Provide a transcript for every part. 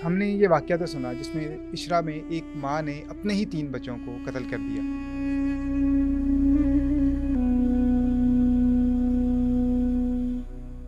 हमने ये वाक़या तो सुना जिसमें इशरा में एक माँ ने अपने ही 3 बच्चों को कत्ल कर दिया।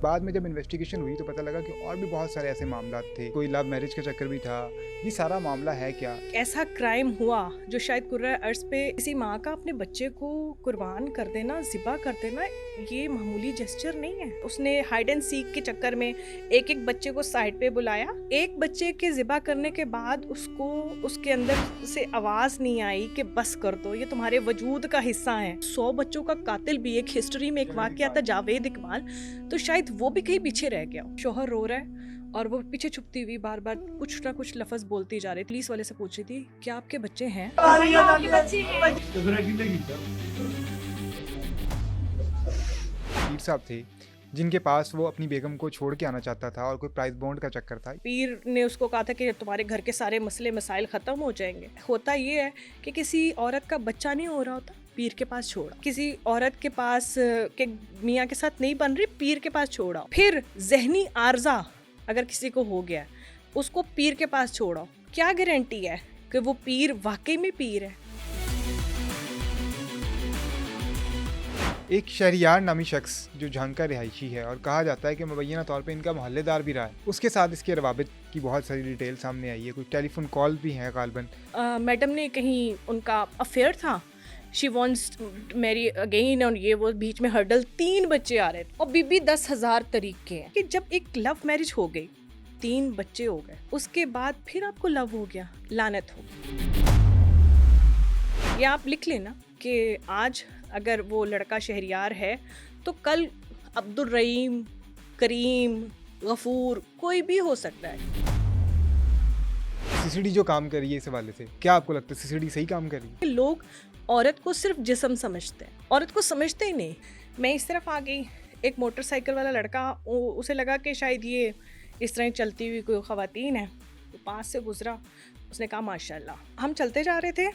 बाद में जब इन्वेस्टिगेशन हुई तो पता लगा कि और भी बहुत सारे ऐसे मामलात थे। कोई लव मैरिज का चक्कर भी था। ये सारा मामला है क्या? ऐसा क्राइम हुआ जो शायद कुर्रा अर्ज पे किसी माँ का अपने बच्चे को कुर्बान कर देना, ज़िबा कर देना, ये मामूली जेस्चर नहीं है। उसने हाइड एंड सीक के चक्कर में एक एक बच्चे को साइड पे बुलाया। एक बच्चे के ज़िबा करने के बाद उसको उसके अंदर से आवाज़ नहीं आई कि बस कर दो, ये तुम्हारे वजूद का हिस्सा है। 100 बच्चों का कातिल भी एक हिस्ट्री में एक वाक़या था, जावेद इकबाल, तो शायद वो भी कहीं पीछे रह गया। शोहर रो रहा है और वो पीछे छुपती हुई बार बार कुछ ना कुछ लफ्ज बोलती जा रही। पुलिस वाले से पूछ रही थी, क्या आपके बच्चे हैं? पीर साहब थे जिनके पास वो अपनी बेगम को छोड़ के आना चाहता था और कोई प्राइस बॉन्ड का चक्कर था। पीर ने उसको कहा था कि तुम्हारे घर के सारे मसले मसाइल ख़त्म हो जाएंगे। होता ये है कि किसी औरत का बच्चा नहीं हो रहा होता, पीर के पास छोड़ा। किसी औरत के पास के मियाँ के साथ नहीं बन रही, पीर के पास छोड़ा। फिर जहनी आर्जा अगर किसी को हो गया, उसको पीर के पास छोड़ा। क्या गारंटी है कि वो पीर वाकई में पीर है? एक शहरियार नामी शख्स जो झांग का रिहायशी है और कहा जाता है कि मुबैना तौर पे इनका मोहल्लेदार भी रहा है, उसके साथ इसके रवाबित की बहुत सारी डिटेल सामने आई है। कुछ टेलीफोन कॉल भी हैं गालबन। मैडम ने कहीं उनका अफेयर था, शी वॉन्ट्स मैरी अगेन, और ये वो बीच में हर्डल। 3 बच्चे आ रहे थे और बीबी 10,000 तरीके हैं कि जब एक लव मैरिज हो गई, 3 बच्चे हो गए, उसके बाद फिर आपको लव हो गया, लानत हो गई। ये आप लिख लेना कि आज अगर वो लड़का शहरियार है तो कल अब्दुल रहीम, करीम, गफूर कोई भी हो सकता है। सीसीडी जो काम कर रही है इस हवाले से, क्या आपको लगता है सीसीडी सही काम कर रही है? लोग औरत को सिर्फ जिस्म समझते हैं, औरत को समझते ही नहीं। मैं इस तरफ आ गई, एक मोटरसाइकिल वाला लड़का, उसे लगा कि शायद ये इस तरह चलती हुई कोई ख़वातीन है, तो पास से गुजरा, उसने कहा माशाल्लाह। हम चलते जा रहे थे,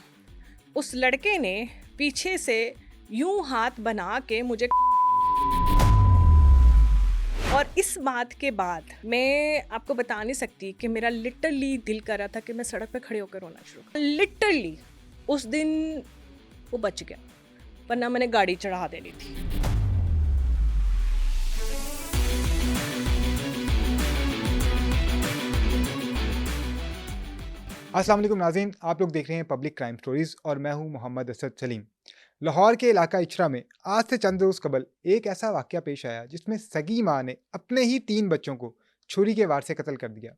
उस लड़के ने पीछे से यूं हाथ बना के मुझे, और इस बात के बाद मैं आपको बता नहीं सकती कि मेरा लिटरली दिल कर रहा था कि मैं सड़क पे खड़े होकर रोना शुरू। लिटरली उस दिन वो बच गया, वरना मैंने गाड़ी चढ़ा देनी थी। अस्सलाम वालेकुम नाज़रीन, आप लोग देख रहे हैं पब्लिक क्राइम स्टोरीज़ और मैं हूं मोहम्मद असद सलीम। लाहौर के इलाका इचरा में आज से चंद रोज़ कबल एक ऐसा वाक़या पेश आया जिसमें सगी माँ ने अपने ही 3 बच्चों को छुरी के वार से कत्ल कर दिया।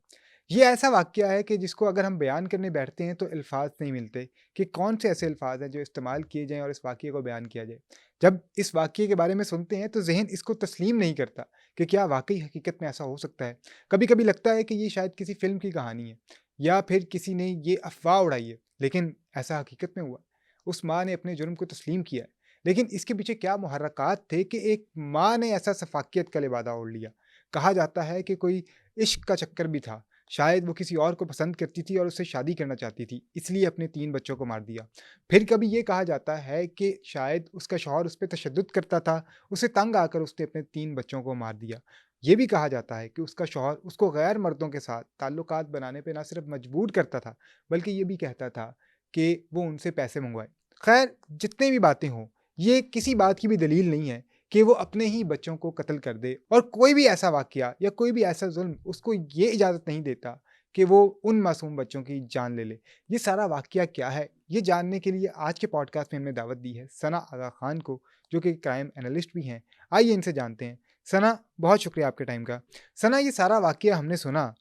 ये ऐसा वाक़या है कि जिसको अगर हम बयान करने बैठते हैं तो अल्फाज नहीं मिलते कि कौन से ऐसे अल्फाज हैं जो इस्तेमाल किए जाएँ और इस वाक़ये को बयान किया जाए। जब इस वाक़ये के बारे में सुनते हैं तो ज़हन इसको तस्लीम नहीं करता कि क्या वाक़ई हकीकत में ऐसा हो सकता है। कभी-कभी लगता है कि ये शायद किसी फ़िल्म की कहानी है या फिर किसी ने ये अफ़वाह उड़ाई है, लेकिन ऐसा हकीकत में हुआ। उस माँ ने अपने जुर्म को तस्लीम किया है, लेकिन इसके पीछे क्या मुहर्रकात थे कि एक माँ ने ऐसा सफ़ाकियत का लिबादा ओढ़ लिया। कहा जाता है कि कोई इश्क का चक्कर भी था, शायद वो किसी और को पसंद करती थी और उससे शादी करना चाहती थी, इसलिए अपने 3 बच्चों को मार दिया। फिर कभी ये कहा जाता है कि शायद उसका शौहर उस पे तशद्दुद करता था, उसे तंग आकर उसने अपने 3 बच्चों को मार दिया। ये भी कहा जाता है कि उसका शौहर उसको गैर मर्दों के साथ ताल्लुकात बनाने पे ना सिर्फ मजबूर करता था, बल्कि ये भी कहता था कि वो उनसे पैसे मंगवाए। खैर, जितनी भी बातें हों, ये किसी बात की भी दलील नहीं है कि वो अपने ही बच्चों को कत्ल कर दे और कोई भी ऐसा वाक़या या कोई भी ऐसा ज़ुल्म उसको ये इजाज़त नहीं देता कि वो उन मासूम बच्चों की जान ले ले। ये सारा वाक़या क्या है, ये जानने के लिए आज के पॉडकास्ट में हमने दावत दी है सना आगा खान को, जो कि क्राइम एनालिस्ट भी हैं। आइए इनसे जानते हैं। सना, बहुत शुक्रिया आपके टाइम का। सना, ये सारा वाक़या हमने सुना,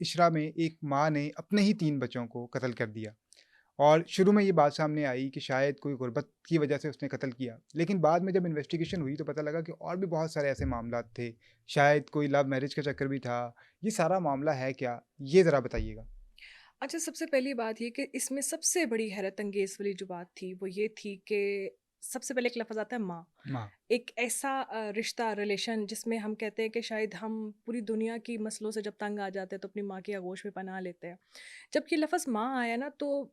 इशरा में एक माँ ने अपने ही 3 बच्चों को कत्ल कर दिया और शुरू में ये बात सामने आई कि शायद कोई गुर्बत की वजह से उसने कत्ल किया, लेकिन बाद में जब इन्वेस्टिगेशन हुई तो पता लगा कि और भी बहुत सारे ऐसे मामलात थे, शायद कोई लव मैरिज का चक्कर भी था। ये सारा मामला है क्या? ये ज़रा बताइएगा। अच्छा, सबसे पहली बात ये कि इसमें सबसे बड़ी हैरत अंगेज़ वाली जो बात थी वो ये थी कि सबसे पहले एक लफ्ज़ आता है माँ। माँ। एक ऐसा रिश्ता, रिलेशन जिसमें हम कहते हैं कि शायद हम पूरी दुनिया की मसलों से जब तंग आ जाते हैं तो अपनी माँ की आगोश में पनाह लेते हैं। जब ये लफ्ज़ माँ आया ना, तो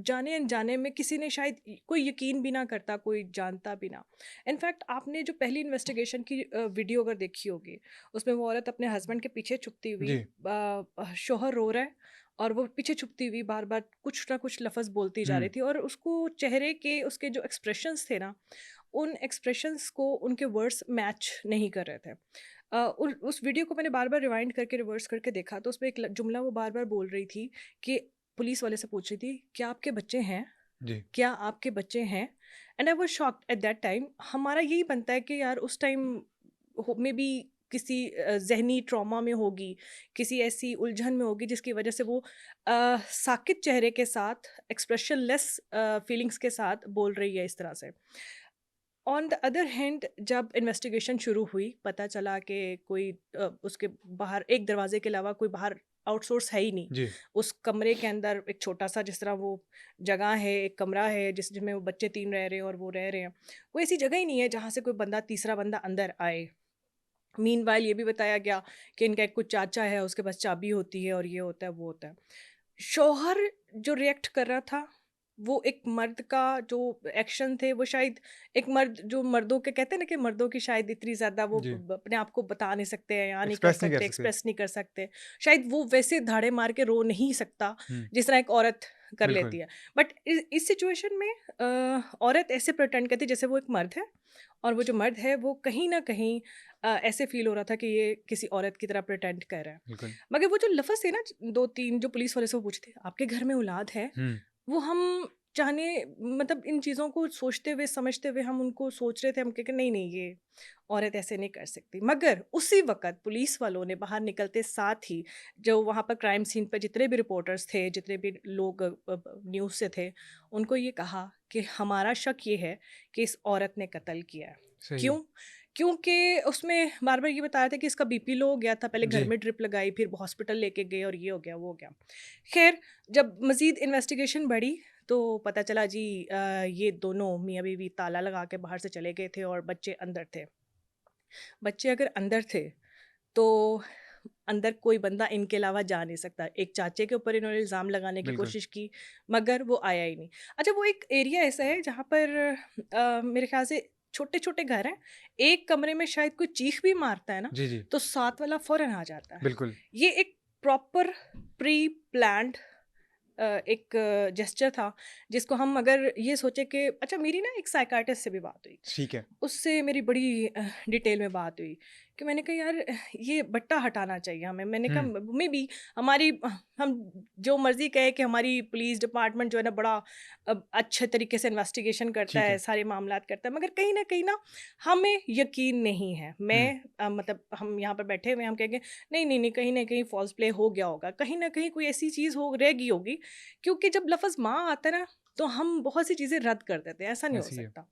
जाने अनजाने में किसी ने शायद कोई यकीन भी ना करता, कोई जानता भी ना। इनफैक्ट आपने जो पहली इन्वेस्टिगेशन की वीडियो अगर देखी होगी, उसमें वो औरत अपने हस्बैंड के पीछे छुपती हुई, जी। शौहर रो रहा है और वो पीछे छुपती हुई बार बार कुछ ना कुछ लफ्ज़ बोलती जा हुँ। रही थी, और उसको चेहरे के उसके जो एक्सप्रेशंस थे ना, उन एक्सप्रेशंस को उनके वर्ड्स मैच नहीं कर रहे थे। उस वीडियो को मैंने बार बार रिवाइंड करके रिवर्स करके देखा, तो उसमें एक जुमला वो बार बार बोल रही थी कि पुलिस वाले से पूछ रही थी, क्या आपके बच्चे हैं? जी। क्या आपके बच्चे हैं? And I was shocked at that time. हमारा यही बनता है कि यार उस टाइम मे बी किसी ज़हनी ट्रॉमा में होगी, किसी ऐसी उलझन में होगी जिसकी वजह से वो साकित चेहरे के साथ, एक्सप्रेशनलेस फीलिंग्स के साथ बोल रही है इस तरह से। ऑन द अदर हैंड जब इन्वेस्टिगेशन शुरू हुई, पता चला कि कोई उसके बाहर एक दरवाजे के अलावा कोई बाहर आउटसोर्स है ही नहीं। जी। उस कमरे के अंदर एक छोटा-सा जिस तरह वो जगह है, एक कमरा है जिसमें वो बच्चे 3 रह रहे हैं और वो रह रहे हैं। कोई ऐसी जगह ही नहीं है जहाँ से कोई बंदा तीसरा बंदा अंदर आए। मीनवाइल ये भी बताया गया कि इनका एक कुछ चाचा है, उसके पास चाबी होती है और ये होता है, वो होता है। शौहर जो रिएक्ट कर रहा था, वो एक मर्द का जो एक्शन थे, वो शायद एक मर्द जो मर्दों के कहते हैं ना कि मर्दों की शायद इतनी ज़्यादा वो जी। अपने आप को बता नहीं सकते हैं, या नहीं कर एक्सप्रेस नहीं कर सकते, सकते। एक्सप्रेस नहीं कर सकते। शायद वो वैसे धाड़े मार के रो नहीं सकता हुँ। जिस तरह एक औरत कर बिल्कुल। लेती है। बट इस सिचुएशन में औरत ऐसे प्रिटेंड करती है जैसे वो एक मर्द है, और वो जो मर्द है वो कहीं ना कहीं ऐसे फील हो रहा था कि ये किसी औरत की तरह प्रिटेंड कर रहा है। बिल्कुल। मगर वो जो लफ्ज़ थे ना, 2-3 जो पुलिस वाले से वो पूछते, आपके घर में औलाद है? हुँ। वो हम चाहने मतलब इन चीज़ों को सोचते हुए, समझते हुए हम उनको सोच रहे थे, हम कहे कि नहीं, ये औरत ऐसे नहीं कर सकती। मगर उसी वक़्त पुलिस वालों ने बाहर निकलते साथ ही जो वहाँ पर क्राइम सीन पे जितने भी रिपोर्टर्स थे, जितने भी लोग न्यूज़ से थे, उनको ये कहा कि हमारा शक ये है कि इस औरत ने कत्ल किया है। सही है। क्यों? क्योंकि उसमें बार-बार ये बताया था कि इसका बीपी लो हो गया था, पहले घर जी। में ड्रिप लगाई, फिर हॉस्पिटल लेके गए और ये हो गया, वो हो गया। ख़ैर, जब मज़ीद इन्वेस्टिगेशन बढ़ी तो पता चला जी, ये दोनों मियाँ-बीवी ताला लगा के बाहर से चले गए थे और बच्चे अंदर थे। बच्चे अगर अंदर थे, तो अंदर कोई बंदा इनके अलावा जा नहीं सकता। एक चाचे के ऊपर इन्होंने इल्ज़ाम लगाने की बिल्कुल। कोशिश की, मगर वो आया ही नहीं। अच्छा, वो एक एरिया ऐसा है जहाँ पर मेरे ख़्याल से छोटे-छोटे घर हैं। एक कमरे में शायद कोई चीख भी मारता है ना, जी, जी। तो साथ वाला फ़ौरन आ जाता है। बिल्कुल। ये एक प्रॉपर प्री प्लान्ड एक जेस्चर था, जिसको हम अगर ये सोचे कि अच्छा, मेरी ना एक साइकियाट्रिस्ट से भी बात हुई। ठीक है। उससे मेरी बड़ी डिटेल में बात हुई कि मैंने कहा यार, ये बट्टा हटाना चाहिए हमें। मैंने कहा हुँ। मे बी हमारी हम जो मर्ज़ी कहे कि हमारी पुलिस डिपार्टमेंट जो है ना बड़ा अच्छे तरीके से इन्वेस्टिगेशन करता ठीक है, है। सारे मामलात करता है, मगर कहीं ना हमें यकीन नहीं है। हुँ। मैं मतलब हम यहाँ पर बैठे हुए हैं, हम कहेंगे नहीं नहीं नहीं, कहीं ना कहीं फॉल्स प्ले हो गया होगा, कहीं ना कहीं कोई ऐसी चीज़ हो रह गई होगी। क्योंकि जब लफ्ज़ माँ आता है ना, तो हम बहुत सी चीज़ें रद्द कर देते हैं, ऐसा नहीं हो ऐसी ही है। सकता।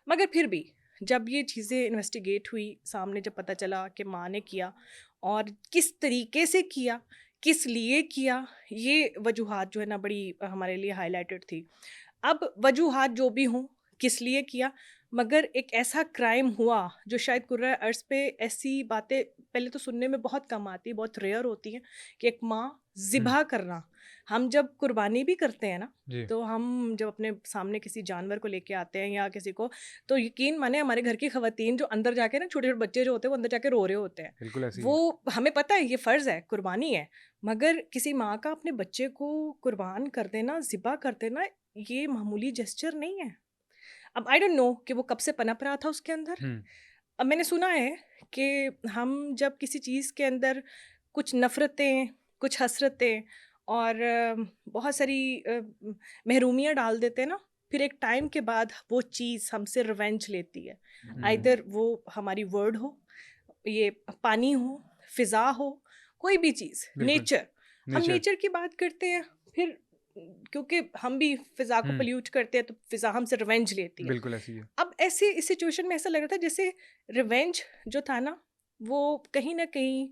मगर फिर भी जब ये चीज़ें इन्वेस्टिगेट हुई, सामने जब पता चला कि माँ ने किया और किस तरीके से किया, किस लिए किया, ये वजूहात जो है ना बड़ी हमारे लिए हाईलाइटेड थी। अब वजूहात जो भी हों, किस लिए किया, मगर एक ऐसा क्राइम हुआ जो शायद कुर्रा अर्ज़ पे ऐसी बातें पहले तो सुनने में बहुत कम आती, बहुत रेयर होती हैं कि एक माँ हुँ। ज़िबा करना। हम जब कुर्बानी भी करते हैं ना, जी। तो हम जब अपने सामने किसी जानवर को लेके आते हैं या किसी को, तो यकीन माने हमारे घर की ख़वातीन जो अंदर जाके ना, छोटे-छोटे बच्चे जो होते हैं वो अंदर जाके रो रहे होते हैं। बिल्कुल ऐसी ही है। वो हमें पता है ये फ़र्ज़ है, कुर्बानी है, मगर किसी माँ का अपने बच्चे को कुर्बान कर देना, ज़िबा कर देना, ये मामूली जेस्चर नहीं है। अब आई डोंट नो कि वो कब से पनप रहा था उसके अंदर। हुँ। अब मैंने सुना है कि हम जब किसी चीज़ के अंदर कुछ नफ़रतें, कुछ हसरतें और बहुत सारी महरूमियाँ डाल देते हैं ना, फिर एक टाइम के बाद वो चीज़ हमसे रिवेंज लेती है। हुँ। आइदर वो हमारी वर्ड हो, ये पानी हो, फ़िज़ा हो, कोई भी चीज़, बिल्कुल। नेचर। हम नेचर। नेचर की बात करते हैं, फिर क्योंकि हम भी फ़िज़ा को हुँ। पोल्यूट करते हैं, तो फ़िज़ा हमसे रिवेंज लेती है। बिल्कुल ऐसी ही है। अब ऐसे इस सिचुएशन में ऐसा लग रहा था जैसे रिवेंज जो था ना, वो कहीं न कहीं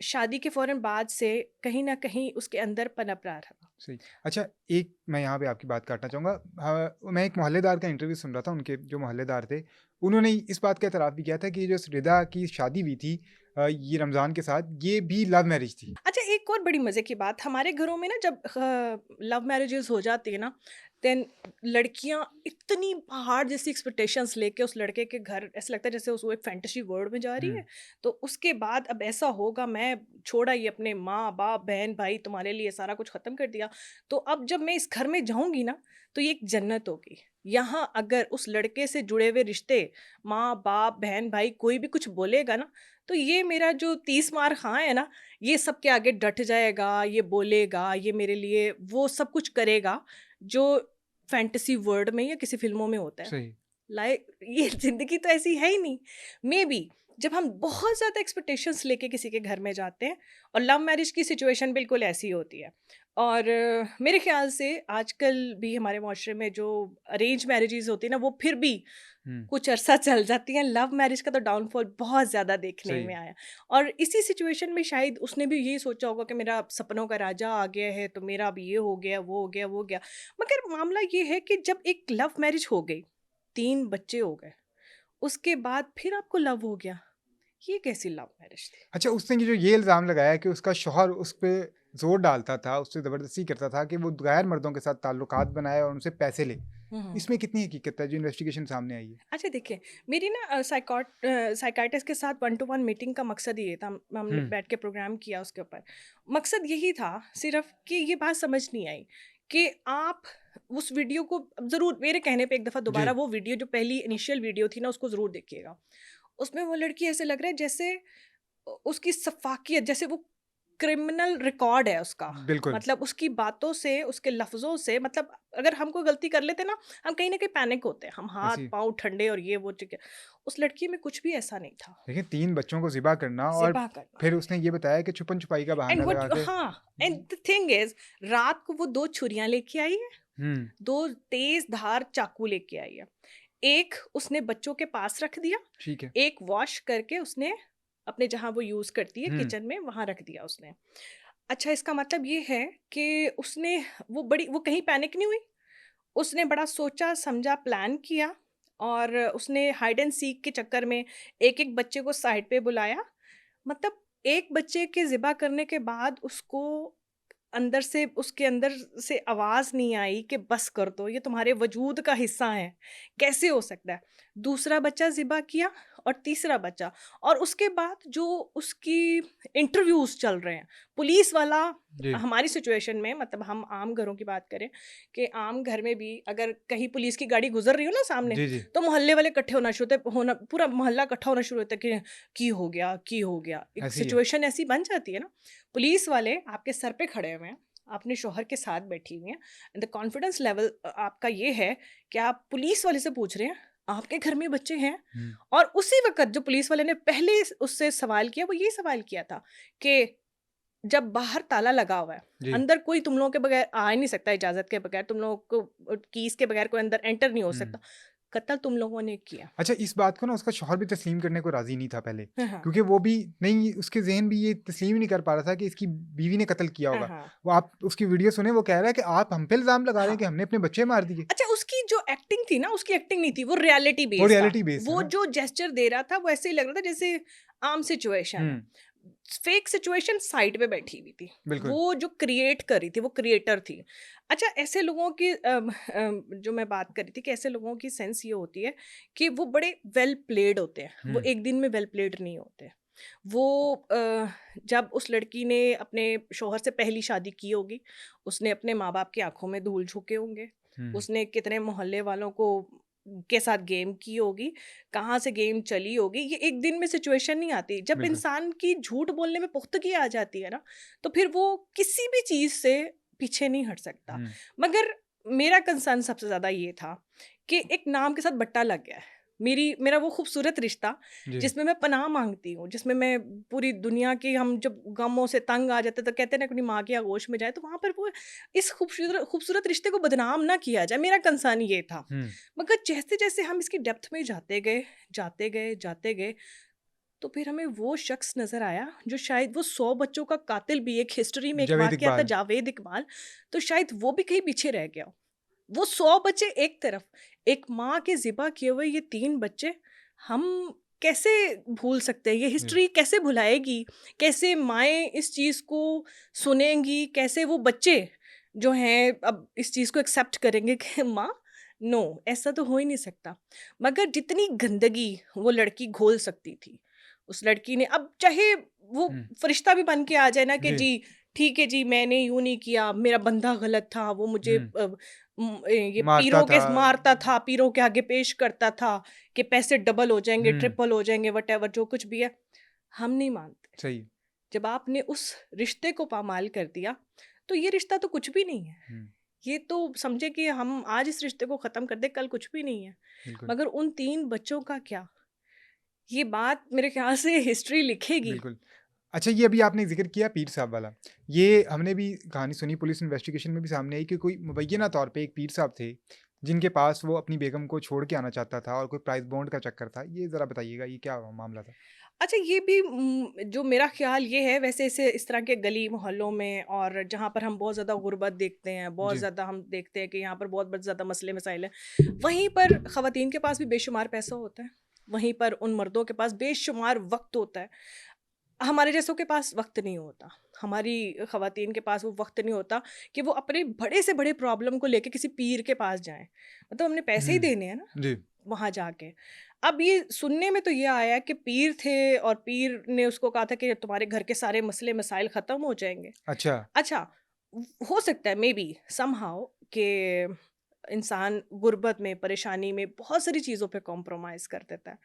शादी के फ़ौरन बाद से कहीं न कहीं उसके अंदर पनप रहा था। सही। अच्छा, एक मैं यहाँ पे आपकी बात काटना चाहूँगा। मैं एक मोहल्लेदार का इंटरव्यू सुन रहा था, उनके जो मोहल्लेदार थे, उन्होंने इस बात का एतराफ़ भी किया था कि ये जो रिदा की शादी हुई थी ये रमज़ान के साथ, ये भी लव मैरिज थी। अच्छा, एक और बड़ी मज़े की बात, हमारे घरों में ना जब लव मैरिजेज़ हो जाती है ना, देन लड़कियाँ इतनी पहाड़ जैसी एक्सपेक्टेशंस लेके उस लड़के के घर, ऐसा लगता है जैसे वो एक फैंटेसी वर्ल्ड में जा रही हुँ, है। तो उसके बाद अब ऐसा होगा, मैं छोड़ आई अपने माँ-बाप, बहन-भाई, तुम्हारे लिए सारा कुछ ख़त्म कर दिया। तो अब जब मैं इस घर में जाऊँगी ना, तो ये एक जन्नत होगी। यहाँ अगर उस लड़के से जुड़े हुए रिश्ते, माँ-बाप, बहन-भाई कोई भी कुछ बोलेगा ना, तो ये मेरा जो 30 मार ख़ां है ना, ये सब के आगे डट जाएगा, ये बोलेगा, ये मेरे लिए वो सब कुछ करेगा, जो फैंटेसी वर्ल्ड में या किसी फ़िल्मों में होता है। सही। लाइक ये ज़िंदगी तो ऐसी है ही नहीं। मेबी जब हम बहुत ज़्यादा एक्सपेक्टेशंस लेके किसी के घर में जाते हैं, और लव मैरिज की सिचुएशन बिल्कुल ऐसी होती है। और मेरे ख़्याल से आजकल भी हमारे माशरे में जो अरेंज मैरेजेज़ होती है ना, वो फिर भी हुँ, कुछ अरसा चल जाती हैं। लव मैरिज का तो डाउनफॉल बहुत ज़्यादा देखने सही। में आया। और इसी सिचुएशन में शायद उसने भी यही सोचा होगा कि मेरा सपनों का राजा आ गया है, तो मेरा अब ये हो गया, वो हो गया, वो हो गया। मगर मामला ये है कि जब एक लव मैरिज हो गई, 3 बच्चे हो गए, उसके बाद फिर आपको लव हो गया। ये कैसी लव मैरिज थी? अच्छा, उसने ये इल्ज़ाम लगाया कि उसका शौहर उस पे ज़ोर डालता था, उससे ज़बरदस्ती करता था कि वो गैर मर्दों के साथ ताल्लुकात बनाए और उनसे पैसे ले। हुँ, हुँ। इसमें कितनी हकीकत है जो इन्वेस्टिगेशन सामने आई है? अच्छा देखिए, मेरी ना साइकियाट्रिस्ट के साथ 1 टू 1 मीटिंग का मकसद ये था, हमने हुँ, बैठ के प्रोग्राम किया उसके ऊपर। मकसद यही था सिर्फ़ कि ये बात समझ नहीं आई कि आप उस वीडियो को ज़रूर, मेरे कहने पे एक दफ़ा दोबारा जी, वो वीडियो, जो पहली इनिशियल वीडियो थी ना, उसको ज़रूर देखिएगा। उसमें वो लड़की ऐसे लग रहा है जैसे उसकी सफ़ाकियत, जैसे वो क्रिमिनल रिकॉर्ड है उसका। बिल्कुल, मतलब उसकी बातों से, उसके लफ्ज़ों से, मतलब अगर हम कोई गलती कर लेते ना, हम कहीं न कहीं पैनिक होते हैं। हम ऐसी हाथ-पाँव ठंडे और ये वो चीज़ें। उस लड़की में कुछ भी ऐसा नहीं था। देखिए 3 बच्चों को ज़िबा करना और ज़िबा करना। फिर उसने ये बताया कि छुपन-छुपाई का एंड बहाना व्हाट लगा के हाँ, एंड द थिंग इज़, रात को वो 2 छुरियाँ लेके आई है, हुँ, 2 तेज़ धार चाकू लेके आई है। एक उसने बच्चों के पास रख दिया, ठीक है। एक वॉश करके उसने अपने जहाँ वो यूज़ करती है हुँ, किचन में, वहाँ रख दिया उसने। अच्छा, इसका मतलब ये है कि उसने वो कहीं पैनिक नहीं हुई। उसने बड़ा सोचा, समझा, प्लान किया, और उसने हाइड एंड सीक के चक्कर में एक-एक बच्चे को साइड पे बुलाया। मतलब एक बच्चे के ज़िबा करने के बाद उसको अंदर से, उसके अंदर से आवाज़ नहीं आई कि बस कर दो, ये तुम्हारे वजूद का हिस्सा है, कैसे हो सकता है? दूसरा बच्चा ज़िबा किया, और तीसरा बच्चा, और उसके बाद जो उसकी इंटरव्यूज़ चल रहे हैं, पुलिस वाला, जी, हमारी सिचुएशन में, मतलब हम आम घरों की बात करें कि आम घर में भी अगर कहीं पुलिस की गाड़ी गुज़र रही हो ना सामने, जी, जी, तो मोहल्ले वाले इकट्ठे होना, पूरा मोहल्ला इकट्ठा होना शुरू होता है कि की हो गया, की हो गया। एक ऐसे ही है। सिचुएशन ऐसी बन जाती है ना। पुलिस वाले आपके सर पे खड़े हुए हैं, अपने शौहर के साथ बैठी हुई हैं, एंड द कॉन्फिडेंस लेवल आपका ये है कि आप पुलिस वाले से पूछ रहे हैं, आपके घर में बच्चे हैं? हुँ, और उसी वक़्त जो पुलिस वाले ने पहले उससे सवाल किया, वो यही सवाल किया था कि जब बाहर ताला लगा हुआ है, जी, अंदर कोई तुम लोगों के बगैर आ ही नहीं सकता, इजाज़त के बगैर, तुम लोगों को कीज़ के बगैर कोई अंदर एंटर नहीं हो हुँ। सकता। कत्ल तुम लोगों ने किया। अच्छा, इस बात को ना उसका शौहर भी तस्लीम करने को राज़ी नहीं था पहले, हाँ, हाँ। क्योंकि वो भी नहीं, उसके ज़हन भी ये तस्लीम ही नहीं कर पा रहा था कि इसकी बीवी ने कत्ल किया हाँ, होगा। हाँ। वो आप उसकी वीडियो सुने, वो कह रहा है कि आप हम पे इल्ज़ाम लगा रहे हैं हाँ। कि हमने अपने बच्चे मार दिए। अच्छा, उसकी जो एक्टिंग थी ना, उसकी एक्टिंग नहीं थी, वो रियलिटी वो बेस्ड था। रियलिटी बेस्ड है वो ना? जो जेस्चर दे रहा था, वो ऐसे ही लग रहा था जैसे आम सिचुएशन है। हुँ, फेक सिचुएशन साइड पे बैठी हुई थी। बिल्कुल। वो जो क्रिएट कर रही थी, वो क्रिएटर थी। अच्छा, ऐसे लोगों की जो मैं बात कर रही थी कि ऐसे लोगों की सेंस ये होती है कि वो बड़े वेल प्लेड होते हैं। वो हुँ, एक दिन में वेल प्लेड नहीं होते। वो जब उस लड़की ने अपने शौहर से पहली शादी की होगी, उसने अपने माँ-बाप की आँखों में धूल झोंके होंगे। हुँ, उसने कितने मोहल्ले वालों को के साथ गेम की होगी, कहाँ से गेम चली होगी, ये एक दिन में सिचुएशन नहीं आती। जब बिल्कुल। इंसान की झूठ बोलने में पुख्तगी आ जाती है ना, तो फिर वो किसी भी चीज़ से पीछे नहीं हट सकता। हुँ, मगर मेरा कंसर्न सबसे ज़्यादा ये था कि एक नाम के साथ बट्टा लग गया है। मेरा वो खूबसूरत रिश्ता, जी, जिसमें मैं पनाह माँगती हूँ, जिसमें मैं पूरी दुनिया की, हम जब गमों से तंग आ जाते हैं, तो कहते हैं ना अपनी माँ की आगोश में जाए, तो वहाँ पर वो इस खूबसूरत खूबसूरत रिश्ते को बदनाम ना किया जाए, मेरा कंसर्न ये था। हुँ, मगर जैसे-जैसे हम इसकी डेप्थ में जाते गए, जाते गए, जाते गए, तो फिर हमें वो शख्स नज़र आया जो शायद वो 100 बच्चों का कातिल भी, एक हिस्ट्री में एक जावेद वाक़या था इकबाल। जावेद इकबाल, तो शायद वो भी कहीं पीछे रह गया हो। वो 100 बच्चे एक तरफ, एक माँ के ज़िबा किए हुए ये 3 बच्चे, हम कैसे भूल सकते हैं? ये जी। हिस्ट्री कैसे भुलाएगी? कैसे माएँ इस चीज़ को सुनेंगी? कैसे वो बच्चे जो हैं अब इस चीज़ को एक्सेप्ट करेंगे कि माँ, नो, ऐसा तो हो ही नहीं सकता। मगर जितनी गंदगी वो लड़की घोल सकती थी, उस लड़की ने, अब चाहे वो हुँ। फरिश्ता भी बन के आ जाए ना कि जी। जी, ठीक है जी, मैंने यूँ नहीं किया, मेरा बंदा गलत था, वो मुझे हुँ। ये मारता पीरों के था। मारता था, पीरों के आगे पेश करता था कि पैसे डबल हो जाएँगे, हुँ। ट्रिपल हो जाएँगे, व्हाटएवर जो कुछ भी है। हम नहीं मानते। सही। जब आपने उस रिश्ते को पामाल कर दिया, तो ये रिश्ता तो कुछ भी नहीं है। हुँ। ये तो समझे कि हम आज इस रिश्ते को ख़त्म कर दें, कल कुछ भी नहीं है। बिल्कुल, मगर उन 3 बच्चों का क्या? ये बात मेरे ख़्याल से हिस्ट्री लिखेगी। बिल्कुल। अच्छा, ये अभी आपने ज़िक्र किया पीर साहब वाला। ये हमने भी कहानी सुनी, पुलिस इन्वेस्टिगेशन में भी सामने आई कि कोई मुबैय्यना तौर पे एक पीर साहब थे, जिनके पास वो अपनी बेगम को छोड़ के आना चाहता था और कोई प्राइस बॉन्ड का चक्कर था। ये ज़रा बताइएगा, ये क्या मामला था? अच्छा, ये भी जो मेरा ख़्याल ये है, वैसे ऐसे इस तरह के गली मोहल्लों में और जहाँ पर हम बहुत ज़्यादा गुर्बत देखते हैं, बहुत जी। ज़्यादा हम देखते हैं कि यहाँ पर बहुत ज़्यादा मसले मसाइल हैं, वहीं पर ख़वातीन के पास भी बेशुमार पैसा होता है, वहीं पर उन मर्दों के पास बेशुमार वक्त होता है। हमारे जैसों के पास वक्त नहीं होता, हमारी ख़वातीन के पास वो वक्त नहीं होता कि वो अपने बड़े से बड़े प्रॉब्लम को लेके किसी पीर के पास जाएं, मतलब हमने पैसे ही हुँ। देने हैं ना जी। वहाँ जाके। अब ये सुनने में तो ये आया कि पीर थे और पीर ने उसको कहा था कि तुम्हारे घर के सारे मसले मसाइल ख़त्म हो जाएँगे। अच्छा। अच्छा, हो सकता है मेबी समहाउ कि इंसान गुर्बत में, परेशानी में बहुत सारी चीज़ों पे कॉम्प्रोमाइज़ कर देता है।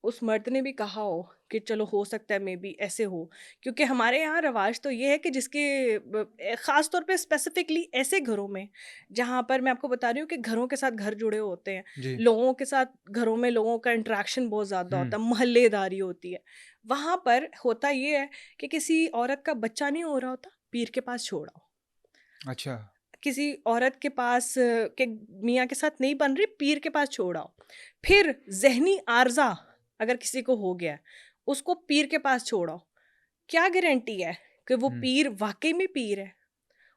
उस मर्द ने भी कहा हो कि चलो हो सकता है मेबी ऐसे हो, क्योंकि हमारे यहाँ रिवाज तो ये है कि जिसके ख़ास तौर पे स्पेसिफिकली ऐसे घरों में जहाँ पर मैं आपको बता रही हूँ कि घरों के साथ घर जुड़े होते हैं, जी। लोगों के साथ घरों में लोगों का इंटरेक्शन बहुत ज़्यादा हुँ। होता है, मोहल्लेदारी होती है। वहाँ पर होता ये है कि किसी औरत का बच्चा नहीं हो रहा होता, पीर के पास छोड़ आओ। अच्छा। किसी औरत के पास के मियाँ के साथ नहीं बन रही, पीर के पास छोड़ आओ। फिर ज़हनी आर्ज़ा अगर किसी को हो गया है, उसको पीर के पास छोड़ आओ। क्या गारंटी है कि वो हुँ। पीर वाक़ई में पीर है?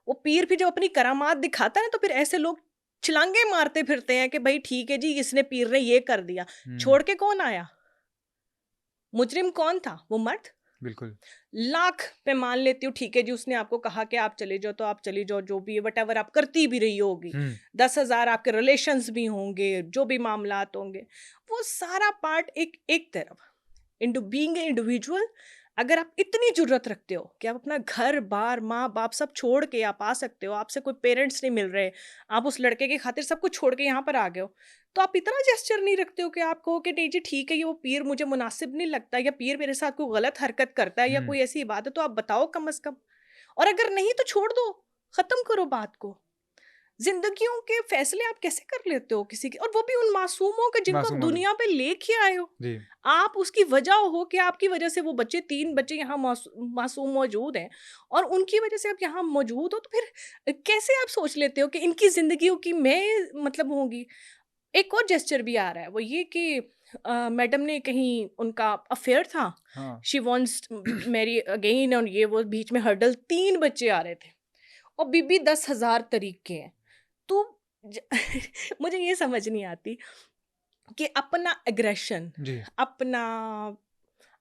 वो पीर भी जब अपनी करामात दिखाता है ना, तो फिर ऐसे लोग छलांगे मारते फिरते हैं कि भई ठीक है जी, इसने पीर ने ये कर दिया। हुँ। छोड़ के कौन आया? मुजरिम कौन था? वो मर्द। बिल्कुल। लाख पे मान लेती हूँ ठीक है जी, उसने आपको कहा कि आप चले जाओ तो आप चली जाओ, जो भी है व्हाटएवर आप करती भी रही होगी, हुँ। 10,000 आपके रिलेशंस भी होंगे, जो भी मामलात होंगे, वो सारा पार्ट एक एक तरफ। इंटू बीइंग ए इंडिविजुअल, अगर आप इतनी जुर्रत रखते हो कि आप अपना घर बार माँ बाप सब छोड़ के आप आ सकते हो, आपसे कोई पेरेंट्स नहीं मिल रहे, आप उस लड़के की खातिर सब कुछ छोड़ के यहाँ पर आ गए हो, तो आप इतना जेस्चर नहीं रखते हो कि आप कहो कि नहीं जी ठीक है, ये वो पीर मुझे मुनासिब नहीं लगता, या पीर मेरे साथ कोई गलत हरकत करता है, या हुँ। कोई ऐसी इबादत तो आप बताओ कम अज कम। और अगर नहीं तो छोड़ दो, खत्म करो बात को। ज़िंदगियों के फ़ैसले आप कैसे कर लेते हो किसी के, और वो भी उन मासूमों के जिनको आप मासूम औरत। दुनिया पे लेके आए हो। जी। आप उसकी वजह हो कि आपकी वजह से वो बच्चे 3 बच्चे यहाँ मासूम मौजूद हैं और उनकी वजह से आप यहाँ मौजूद हो, तो फिर कैसे आप सोच लेते हो कि इनकी ज़िंदगियों की मैं मतलब होंगी। एक और जेस्चर भी आ रहा है, वो ये कि मैडम ने कहीं उनका अफेयर था, हाँ। शी वांट्स मैरी अगेन, और ये वो बीच में हर्डल 3 बच्चे आ रहे थे और बीबी 10,000 तरीके हैं। तो ज मुझे ये समझ नहीं आती कि अपना एग्रेशन, जी। अपना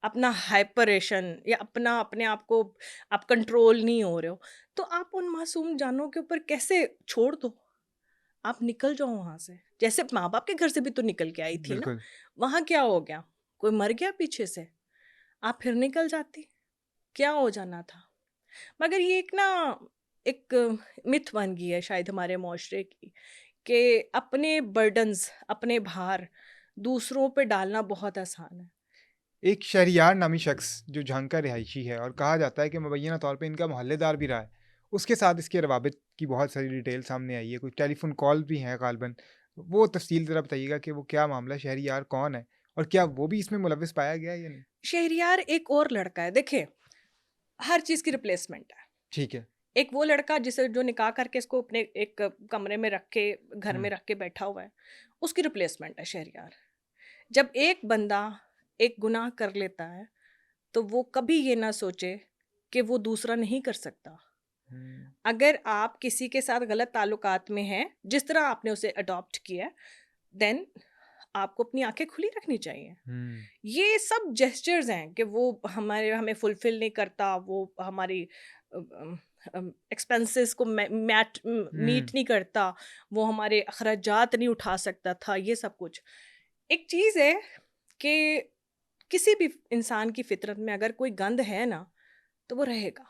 अपना हाइपरेशन, या अपना अपने आप को आप कंट्रोल नहीं हो रहे हो, तो आप उन मासूम जानों के ऊपर कैसे छोड़ दो? आप निकल जाओ वहाँ से। जैसे माँ-बाप के घर से भी तो निकल के आई थी ना, बिल्कुल। वहाँ क्या हो गया? कोई मर गया पीछे से? आप फिर निकल जाती, क्या हो जाना था? मगर ये एक मिथ बन गई है शायद हमारे मुआशरे की, कि अपने बर्डन्स, अपने भार दूसरों पे डालना बहुत आसान है। एक शहरियार नामी शख्स जो झांग का रिहायशी है और कहा जाता है कि मुबैना तौर पे इनका मोहल्लेदार भी रहा है, उसके साथ इसके रवाबित की बहुत सारी डिटेल सामने आई है, कुछ टेलीफोन कॉल भी हैं गालबन। वो तफसील ज़रा बताइएगा कि वो क्या मामला है, शहरियार कौन है और क्या वो भी इसमें मुलविस पाया गया है या नहीं? शहरयार एक और लड़का है, देखिए, हर चीज़ की रिप्लेसमेंट है। ठीक है। एक वो लड़का जिसे जो निकाह करके इसको अपने एक कमरे में रख के, घर हुँ। में रख के बैठा हुआ है, उसकी रिप्लेसमेंट है शहरयार। जब एक बंदा एक गुनाह कर लेता है तो वो कभी ये ना सोचे कि वो दूसरा नहीं कर सकता। हम्म, अगर आप किसी के साथ गलत ताल्लुकात में हैं, जिस तरह आपने उसे अडॉप्ट किया, देन आपको अपनी आंखें खुली रखनी चाहिए। हम्म, ये सब जेस्चर्स हैं कि वो हमें फुलफिल नहीं करता, वो हमारी एक्सपेंसेस को मीट हम्म, नहीं करता, वो हमारे अखराजात नहीं उठा सकता था, ये सब कुछ। एक चीज़ है कि किसी भी इंसान की फितरत में अगर कोई गंद है ना, तो वो रहेगा,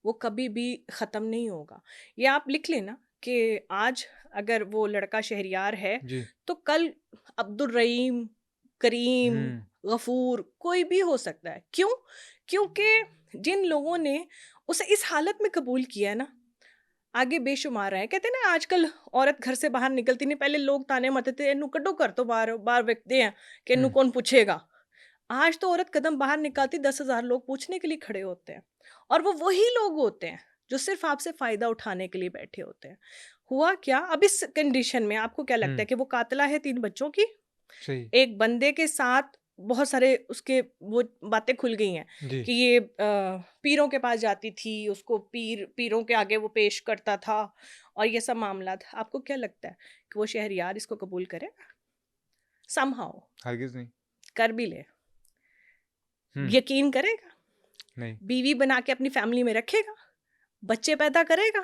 वो कभी भी ख़त्म नहीं होगा। ये आप लिख लेना कि आज अगर वो लड़का शहरियार है, जी, तो कल अब्दुल रहीम, करीम, हम्म, गफूर कोई भी हो सकता है। क्यों? क्योंकि जिन लोगों ने उसे इस हालत में कबूल किया है ना, आगे बेशुमार हैं। कहते हैं ना, आजकल औरत घर से बाहर निकलती नहीं, पहले लोग ताने मारते थे, "इन्हू कड्डो घर तो बाहर, बाहर वेखदे हैं कि इन्हू हम्म, कौन पूछेगा।" आज तो औरत कदम बाहर निकालती 10,000 लोग पूछने के लिए खड़े होते हैं, और वो वही लोग होते हैं जो सिर्फ आपसे फ़ायदा उठाने के लिए बैठे होते हैं। हुआ क्या अब इस कंडीशन में, आपको क्या लगता है हम्म, कि वो कातिला है 3 बच्चों की? सही, एक बंदे के साथ बहुत सारे उसके वो बातें खुल गई हैं जी, कि ये पीरों के पास जाती थी, उसको पीरों के आगे वो पेश करता था, और ये सब मामला था। आपको क्या लगता है कि वो शहरयार इसको कबूल करेगा? समहाउ हरगिज नहीं, कर भी ले, हम्म, यकीन करेगा? नहीं, बीवी बना के अपनी फैमिली में रखेगा? बच्चे पैदा करेगा?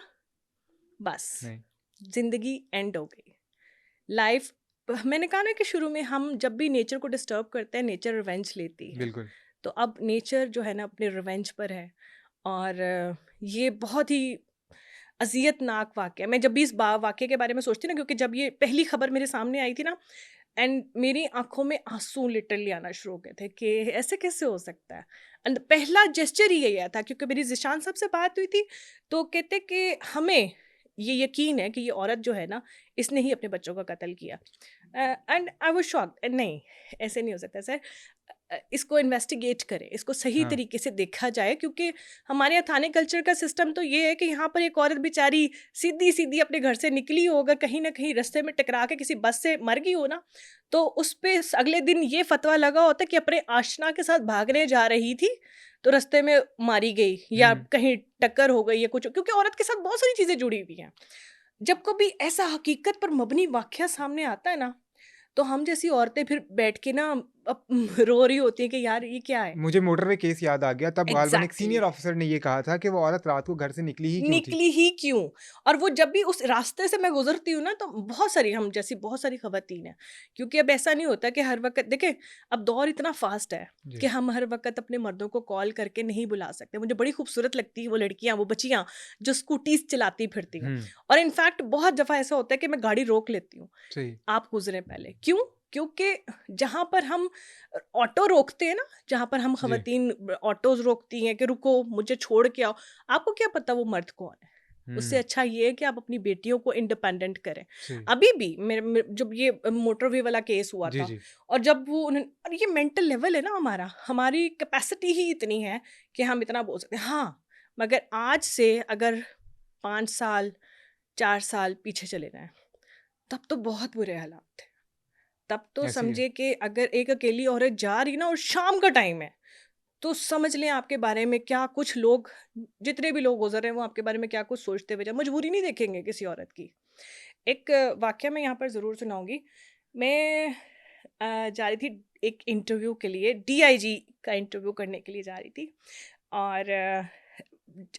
बस, नहीं, ज़िंदगी एंड हो गई। लाइफ, मैंने कहा ना कि शुरू में हम जब भी नेचर को डिस्टर्ब करते हैं, नेचर रिवेंज लेती है। बिल्कुल, तो अब नेचर जो है ना अपने रिवेंज पर है, और ये बहुत ही अज़ियतनाक वाक़या है। मैं जब भी इस वाक़ये के बारे में सोचती हूँ ना, क्योंकि जब ये पहली खबर मेरे सामने आई थी ना, एंड मेरी आँखों में आँसू लिटरली आना शुरू हो गए थे कि ऐसे कैसे हो सकता है? एंड पहला जेस्चर ही यही आया था, क्योंकि मेरी ज़ीशान साहब से बात हुई थी, तो कहते कि हमें ये यकीन है कि ये औरत जो है ना, इसने ही अपने बच्चों का कत्ल किया। एंड आई वाज़ शॉक्ड, नहीं, ऐसे नहीं हो सकता सर। इसको इन्वेस्टिगेट करें, इसको सही हाँ, तरीके से देखा जाए, क्योंकि हमारे यहाँ थाने कल्चर का सिस्टम तो ये है कि यहाँ पर एक औरत बेचारी सीधी-सीधी अपने घर से निकली हो, अगर कहीं न कहीं रास्ते में टकरा के किसी बस से मर गई हो ना, तो उस पे अगले दिन ये फतवा लगा होता है कि अपने आशना के साथ भागने जा रही थी, तो रास्ते में मारी गई, या हम्म, कहीं टक्कर हो गई या कुछ, क्योंकि औरत के साथ बहुत सारी चीज़ें जुड़ी हुई हैं। जब कभी ऐसा हकीकत पर मबनी वाक़या सामने आता है ना, तो हम जैसी औरतें फिर बैठ के ना अप रो रही होती हैं कि यार ये क्या है? मुझे मोटरवे केस याद आ गया, तब गालिबन एक एग्ज़ैक्टली। सीनियर ऑफिसर ने ये कहा था कि वो औरत रात को घर से निकली ही क्यों थी? निकली ही क्यों? और वो जब भी उस रास्ते से मैं गुज़रती हूँ ना, तो बहुत सारी हम जैसी बहुत सारी ख़वातीन हैं। क्योंकि अब ऐसा नहीं होता कि हर वक़्त देखें, अब दौर इतना फ़ास्ट है कि जी, हम हर वक़्त अपने मर्दों को कॉल करके नहीं बुला सकते। मुझे बड़ी खूबसूरत लगती है वो लड़कियाँ, वो बच्चियाँ जो स्कूटीज़ चलाती फिरती हैं। हुँ, और इनफैक्ट बहुत दफ़ा ऐसा होता है कि मैं गाड़ी रोक लेती हूँ, सही, आप गुज़रें पहले। क्यों? क्योंकि जहाँ पर हम ऑटो रोकते हैं ना, जहाँ पर हम जी, ख़वातीन ऑटोज़ रोकती हैं कि रुको मुझे छोड़ के आओ, आपको क्या पता वो मर्द कौन है? उससे हुँ, अच्छा ये है कि आप अपनी बेटियों को इंडिपेंडेंट करें। सही, अभी भी जब ये मोटरवे वाला केस हुआ जी, था, जी, और जब वो और ये मेंटल लेवल है ना हमारा, हमारी कैपेसिटी ही इतनी है कि हम इतना बोल सकते हैं। हाँ, मगर आज से अगर 5 साल, 4 साल पीछे चले जाएँ, तब तो बहुत बुरे हालात थे। तब तो ऐसे ही है, समझिए कि अगर एक अकेली औरत जा रही ना और शाम का टाइम है, तो समझ लें आपके बारे में क्या कुछ लोग, जितने भी लोग गुज़र रहे हैं वो आपके बारे में क्या कुछ सोचते हुए मजबूरी नहीं देखेंगे किसी औरत की। एक वाक़या मैं यहाँ पर ज़रूर सुनाऊँगी। मैं जा रही थी एक इंटरव्यू के लिए, डीआईजी का इंटरव्यू करने के लिए जा रही थी, और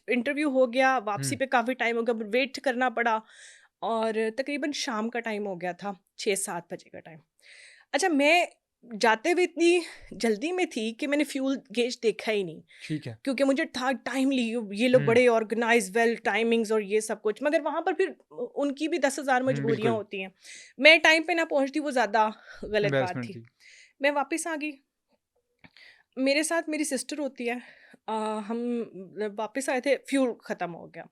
इंटरव्यू हो गया, वापसी हुँ, पे काफ़ी टाइम हो गया, वेट करना पड़ा, और तकरीबन शाम का टाइम हो गया था, 6-7 बजे का टाइम। अच्छा, मैं जाते हुए इतनी जल्दी में थी कि मैंने फ्यूल गेज देखा ही नहीं, ठीक है, क्योंकि मुझे था टाइमली, ये लोग हुँ, बड़े ऑर्गेनाइज वेल टाइमिंग्स और ये सब कुछ, मगर वहाँ पर फिर उनकी भी 10,000 हुँ, मजबूरियाँ बिल्कुल, होती हैं। मैं टाइम पे ना पहुँचती, वो ज़्यादा गलत बात एम्बैरेसमेंट थी। थी, मैं वापस आ गई, मेरे साथ मेरी सिस्टर होती है। हम वापस आए थे, फ्यूल ख़त्म हो गया,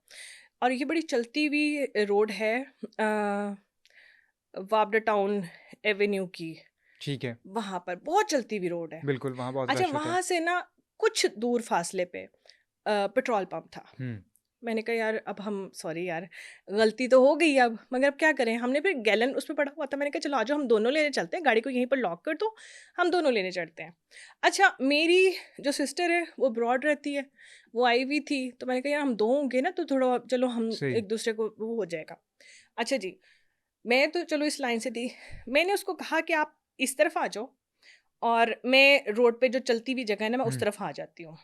और ये बड़ी चलती हुई रोड है, वापडा टाउन एवेन्यू की, ठीक है, वहाँ पर बहुत चलती हुई रोड है। बिल्कुल, वहाँ बहुत अच्छा, रश होता है, वहाँ से ना कुछ दूर फासले पे पेट्रोल पंप था। हुँ, मैंने कहा यार अब हम सॉरी यार, गलती तो हो गई अब, मगर अब क्या करें? हमने फिर गैलन उसमें पड़ा हुआ था, मैंने कहा चलो आ जाओ हम दोनों लेने चलते हैं, गाड़ी को यहीं पर लॉक कर दो, हम दोनों लेने चलते हैं। अच्छा मेरी जो सिस्टर है वो ब्रॉड रहती है, वो आई हुई थी, तो मैंने कहा यार हम 2 होंगे ना तो थोड़ा चलो हम सही। एक दूसरे को वो हो जाएगा। अच्छा जी, मैं तो चलो इस लाइन से थी, मैंने उसको कहा कि आप इस तरफ आ जाओ और मैं रोड पे जो चलती हुई जगह है ना मैं उस हुँ, तरफ आ जाती हूँ।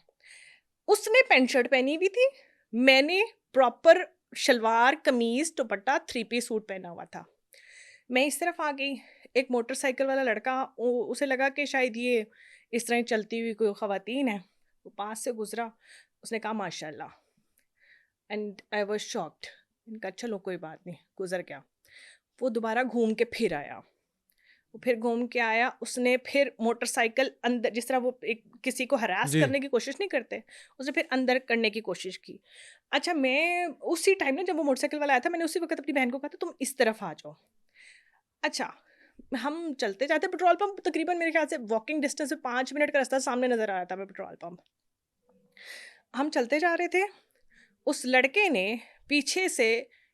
उसने पैंट शर्ट पहनी हुई थी, मैंने प्रॉपर शलवार, कमीज़, दुपट्टा, 3 पीस सूट पहना हुआ था। मैं इस तरफ आ गई, एक मोटरसाइकिल वाला लड़का उसे लगा कि शायद ये इस तरह ही चलती हुई कोई ख़वातीन है, वो पास से गुज़रा, उसने कहा माशाल्लाह एंड आई वाज़ शॉक्ड। मैंने कहा चलो कोई बात नहीं, गुज़र गया। वो दोबारा घूम के फिर आया। वो फिर घूम के आया, उसने फिर मोटरसाइकिल अंदर जिस तरह वो एक किसी को हरास जी, करने की कोशिश नहीं करते, उसने फिर अंदर करने की कोशिश की। अच्छा मैं उसी टाइम ना जब वो मोटरसाइकिल वाला आया था, मैंने उसी वक़्त अपनी बहन को कहा था तुम इस तरफ आ जाओ। अच्छा, हम चलते जाते पेट्रोल पंप तकरीबन मेरे ख़्याल से वॉकिंग डिस्टेंस से 5 मिनट का रास्ता सामने नज़र आ रहा था हमें पेट्रोल पंप। हम चलते जा रहे थे, उस लड़के ने पीछे से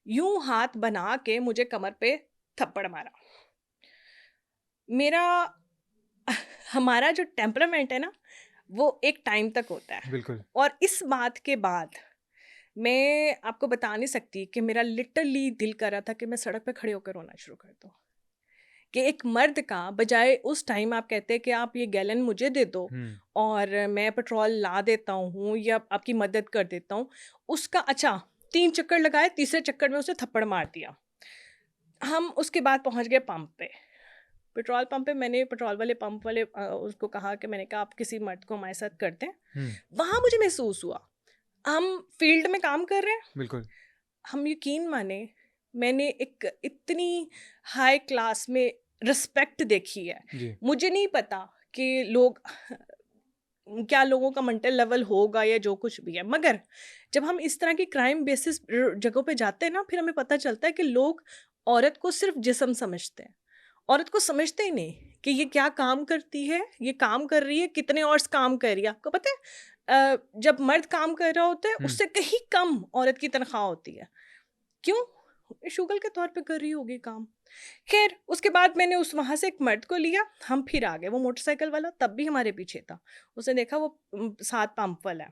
यूँ हाथ बना के मुझे कमर पे थप्पड़ मारा। मेरा हमारा जो टेम्परामेंट है ना, वो एक टाइम तक होता है बिल्कुल। और इस बात के बाद मैं आपको बता नहीं सकती कि मेरा लिटरली दिल कर रहा था कि मैं सड़क पे खड़े होकर रोना शुरू कर दूँ। कि एक मर्द का बजाय उस टाइम आप कहते हैं कि आप ये गैलन मुझे दे दो हुँ, और मैं पेट्रोल ला देता हूँ या आपकी मदद कर देता हूँ, उसका अच्छा 3 चक्कर लगाए, तीसरे चक्कर में उसे थप्पड़ मार दिया। हम उसके बाद पहुँच गए पंप पे। पेट्रोल पंप पे मैंने पेट्रोल वाले पंप वाले उसको कहा कि मैंने कहा आप किसी मर्द को हमारे साथ कर दें। हुँ, वहाँ मुझे महसूस हुआ, हम फील्ड में काम कर रहे हैं, बिल्कुल। हम यकीन माने मैंने एक इतनी हाई क्लास में रिस्पेक्ट देखी है। जी, मुझे नहीं पता कि लोग क्या लोगों का मेंटल लेवल होगा या जो कुछ भी है, मगर जब हम इस तरह की क्राइम बेसिस जगहों पे जाते हैं ना फिर हमें पता चलता है कि लोग औरत को सिर्फ जिस्म समझते हैं, औरत को समझते ही नहीं कि ये क्या काम करती है, ये काम कर रही है, कितने आवर्स काम कर रही है। आपको पता है जब मर्द काम कर रहा होता है हुँ, उससे कहीं कम औरत की तनख्वाह होती है। क्यों? शुगल के तौर पे कर रही होगी काम। खैर उसके बाद मैंने उस वहाँ से एक मर्द को लिया, हम फिर आ गए। वो मोटरसाइकिल वाला तब भी हमारे पीछे था। उसने देखा वो साथ पंप वाला है।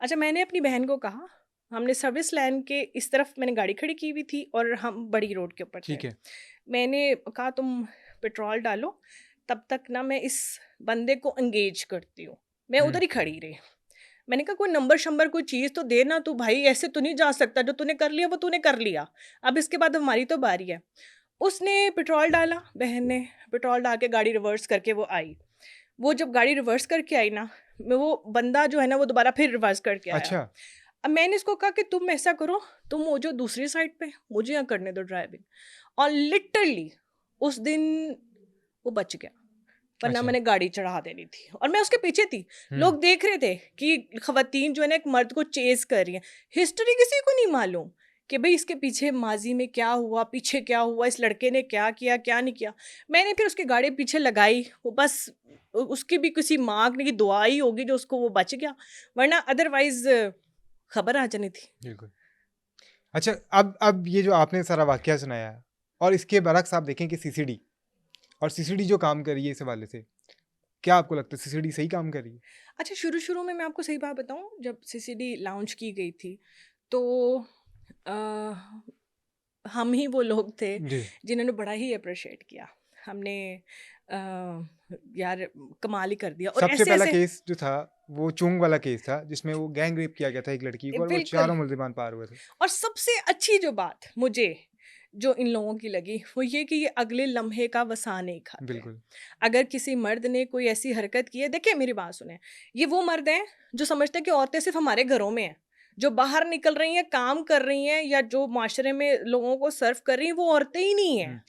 अच्छा मैंने अपनी बहन को कहा, हमने सर्विस लाइन के इस तरफ मैंने गाड़ी खड़ी की हुई थी और हम बड़ी रोड के ऊपर थे। ठीक है। मैंने कहा तुम पेट्रोल डालो, तब तक ना मैं इस बंदे को एंगेज करती हूँ। मैं हुँ, उधर ही खड़ी रही। मैंने कहा कोई नंबर-शंबर कोई चीज़ तो दे ना तू भाई, ऐसे तो नहीं जा सकता, जो तूने कर लिया वो तूने कर लिया। अब इसके बाद हमारी तो बारी है। उसने पेट्रोल डाला, बहन ने पेट्रोल डाल के गाड़ी रिवर्स करके वो आई। वो जब गाड़ी रिवर्स करके आई ना, वो बंदा जो है ना वो दोबारा फिर रिवर्स करके आया। अच्छा, अब मैंने इसको कहा कि तुम ऐसा करो, तुम वो जो दूसरी साइड पे, मुझे यहाँ करने दो ड्राइविंग। और लिटरली उस दिन वो बच गया, वरना अच्छा। मैंने गाड़ी चढ़ा देनी थी और मैं उसके पीछे थी। हुँ, लोग देख रहे थे कि खवातीन जो है ना एक मर्द को चेज़ कर रही हैं। हिस्ट्री किसी को नहीं मालूम कि भई इसके पीछे माज़ी में क्या हुआ, पीछे क्या हुआ, इस लड़के ने क्या किया, क्या नहीं किया। मैंने फिर उसकी गाड़ी पीछे लगाई, वो बस उसकी भी किसी माँ की दुआ ही होगी जो उसको वो बच गया, वरना अदरवाइज़ खबर आ जानी थी। बिल्कुल। अच्छा, अब ये जो आपने सारा वाकया सुनाया और इसके बरक्स आप देखें कि सीसीडी और सीसीडी जो काम कर रही है इस हवाले से, क्या आपको लगता है सीसीडी सही काम कर रही है? अच्छा शुरू-शुरू में मैं आपको सही बात बताऊँ, जब सीसीडी लॉन्च की गई थी, तो अ हम ही वो लोग थे जी। जिन्होंने बड़ा ही अप्रिशिएट किया। हमने अ, यार कमाल ही कर दिया और सबसे पहला ऐसे-ऐसे केस जो था, वो चुंग वाला केस था, जिसमें वो गैंग रेप किया गया था एक लड़की को और वो बिल्कुल। चारों मुल्ज़िमान पार हुए थे। और सबसे अच्छी जो बात मुझे जो इन लोगों की लगी वो ये कि ये अगले लम्हे का वसा नहीं खाते। बिल्कुल। अगर किसी मर्द ने कोई ऐसी हरकत की है, देखिए मेरी बात सुने, ये वो मर्द हैं जो समझते हैं कि औरतें सिर्फ हमारे घरों में हैं, जो बाहर निकल रही हैं, काम कर रही हैं या जो माशरे में लोगों को सर्व कर रही हैं वो औरतें ही नहीं हैं। हुँ।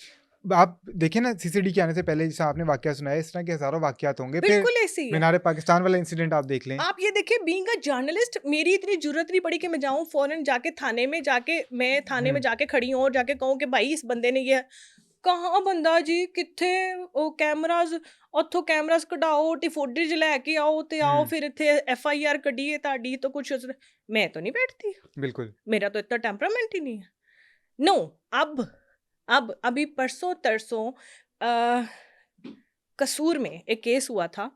अब आप देखिए ना सीसीडी के आने से पहले जैसा आपने वाकया सुनाया, इस तरह के हज़ारों वाकयात होंगे। फिर बिल्कुल ऐसी है। मीनार पाकिस्तान वाला इंसिडेंट आप देख लें। आप ये देखिए बीइंग अ जर्नलिस्ट मेरी इतनी ज़रूरत नहीं पड़ी कि मैं जाऊँ फ़ौरन जाके थाने में जाके मैं थाने में हुँ, जाके खड़ी हूँ और जाके कहूँ कि भाई इस बंदे ने ये कहाँ बंदा जी कित्थे ओ कैमराज़ ਉੱਥੋਂ कैमराज़ कढाओ टी फुटेज लैके आओ ते आओ हुँ, फिर इत्थे FIR कड्ढिए ਤੁਹਾਡੀ तो कुछ मैं तो नहीं बैठती, बिल्कुल। मेरा तो इतना टेम्परामेंट ही नहीं है। नो, अब अभी परसों तरसों अ, कसूर में एक केस हुआ था,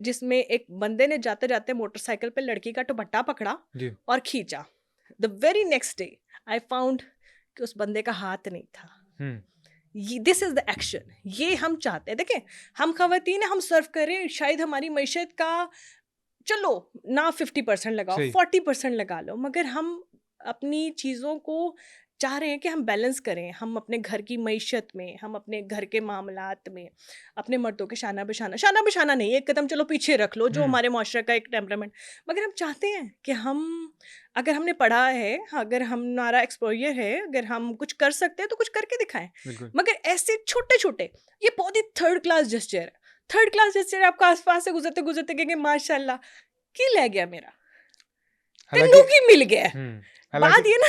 जिसमें एक बंदे ने जाते-जाते मोटरसाइकिल पे लड़की का दुपट्टा पकड़ा जी। और खींचा। The very next day I found कि उस बंदे का हाथ नहीं था। हुँ, दिस इज द एक्शन, ये हम चाहते हैं। देखें, हम खवातीन हैं, हम सर्व करें, शायद हमारी मैशत का चलो ना 50% लगाओ, सही। 40% लगा लो, मगर हम अपनी चीज़ों को चाह रहे हैं कि हम बैलेंस करें। हम अपने घर की मईशत में, हम अपने घर के मामलात में, अपने मर्दों के शाना बिशाना नहीं, एक कदम चलो पीछे रख लो, जो हुँ, हमारे माशरे का एक टेम्परामेंट। मगर हम चाहते हैं कि हम, अगर हमने पढ़ा है, अगर हमारा एक्सपोजर है, अगर हम कुछ कर सकते हैं तो कुछ करके दिखाएं। बिल्कुल। मगर ऐसे छोटे छोटे, ये बहुत ही थर्ड क्लास जेस्चर है। थर्ड क्लास जेस्चर आपका आसपास से गुजरते गुजरते कहेंगे माशाल्लाह, की ले गया मेरा, हालाँकि तेनू की मिल गया। हालाँकि बात ये ना,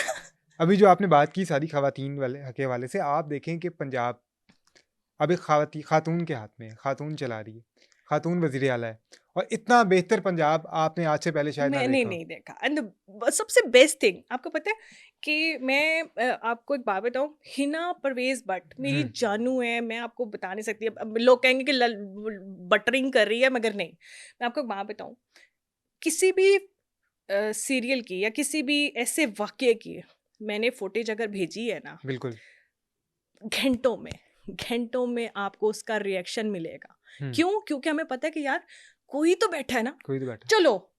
अभी जो आपने बात की सारी खवातीन वाले के हवाले से, आप देखें कि पंजाब अब एक खातून के हाथ में है, खातून चला रही है, खातून वज़ीर आला है और इतना बेहतर पंजाब आपने आज से पहले शायद ना मैंने देखा हो। नहीं देखा। एंड सबसे बेस्ट थिंग आपको पता है कि मैं आपको एक बात बताऊं, हिना परवेज भट्ट मेरी हुँ, जानू है, मैं आपको बता नहीं सकती। अब लोग कहेंगे कि बटरिंग कर रही है, मगर नहीं। मैं आपको एक बात बताऊं, किसी भी सीरियल की या किसी भी ऐसे वाक्य की मैंने फुटेज अगर भेजी है ना, बिल्कुल। घंटों में, घंटों में आपको उसका रिएक्शन मिलेगा। हुँ, क्यों? क्योंकि हमें पता है कि यार कोई तो बैठा है ना, कोई तो बैठा है। चलो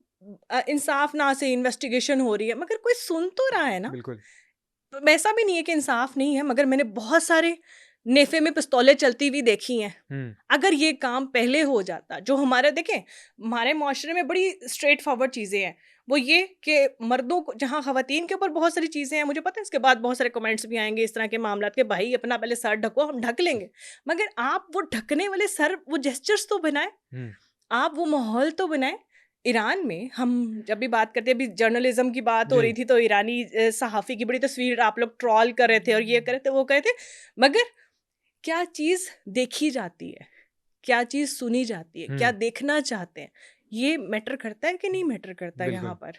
इंसाफ ना से इन्वेस्टिगेशन हो रही है, मगर कोई सुन तो रहा है ना। बिल्कुल। तो ऐसा भी नहीं है कि इंसाफ नहीं है, मगर मैंने बहुत सारे नेफे में पिस्तौलें चलती हुई देखी हैं। हुँ, अगर ये काम पहले हो जाता, जो हमारे देखें, हमारे माशरे में बड़ी स्ट्रेट फॉरवर्ड चीज़ें हैं। वो ये कि मर्दों को, जहाँ खवातीन के ऊपर बहुत सारी चीज़ें हैं, मुझे पता है इसके बाद बहुत सारे कमेंट्स भी आएंगे इस तरह के मामलात के, भाई अपना पहले सर ढको, हम ढक लेंगे। मगर आप वो ढकने वाले सर, वो जेस्चर्स तो बनाए, हुँ, आप वो माहौल तो बनाएं। ईरान में हम जब भी बात करते हैं, अभी जर्नलिज्म की बात हो जी। रही थी, तो ईरानी सहाफ़ी की बड़ी तस्वीर आप लोग ट्रोल कर रहे थे और ये कर रहे थे, वो कह रहे थे। मगर क्या चीज़ देखी जाती है, क्या चीज़ सुनी जाती है, क्या हुँ, देखना चाहते हैं, ये मैटर करता है कि नहीं मैटर करता है यहाँ बिल्कुल। पर।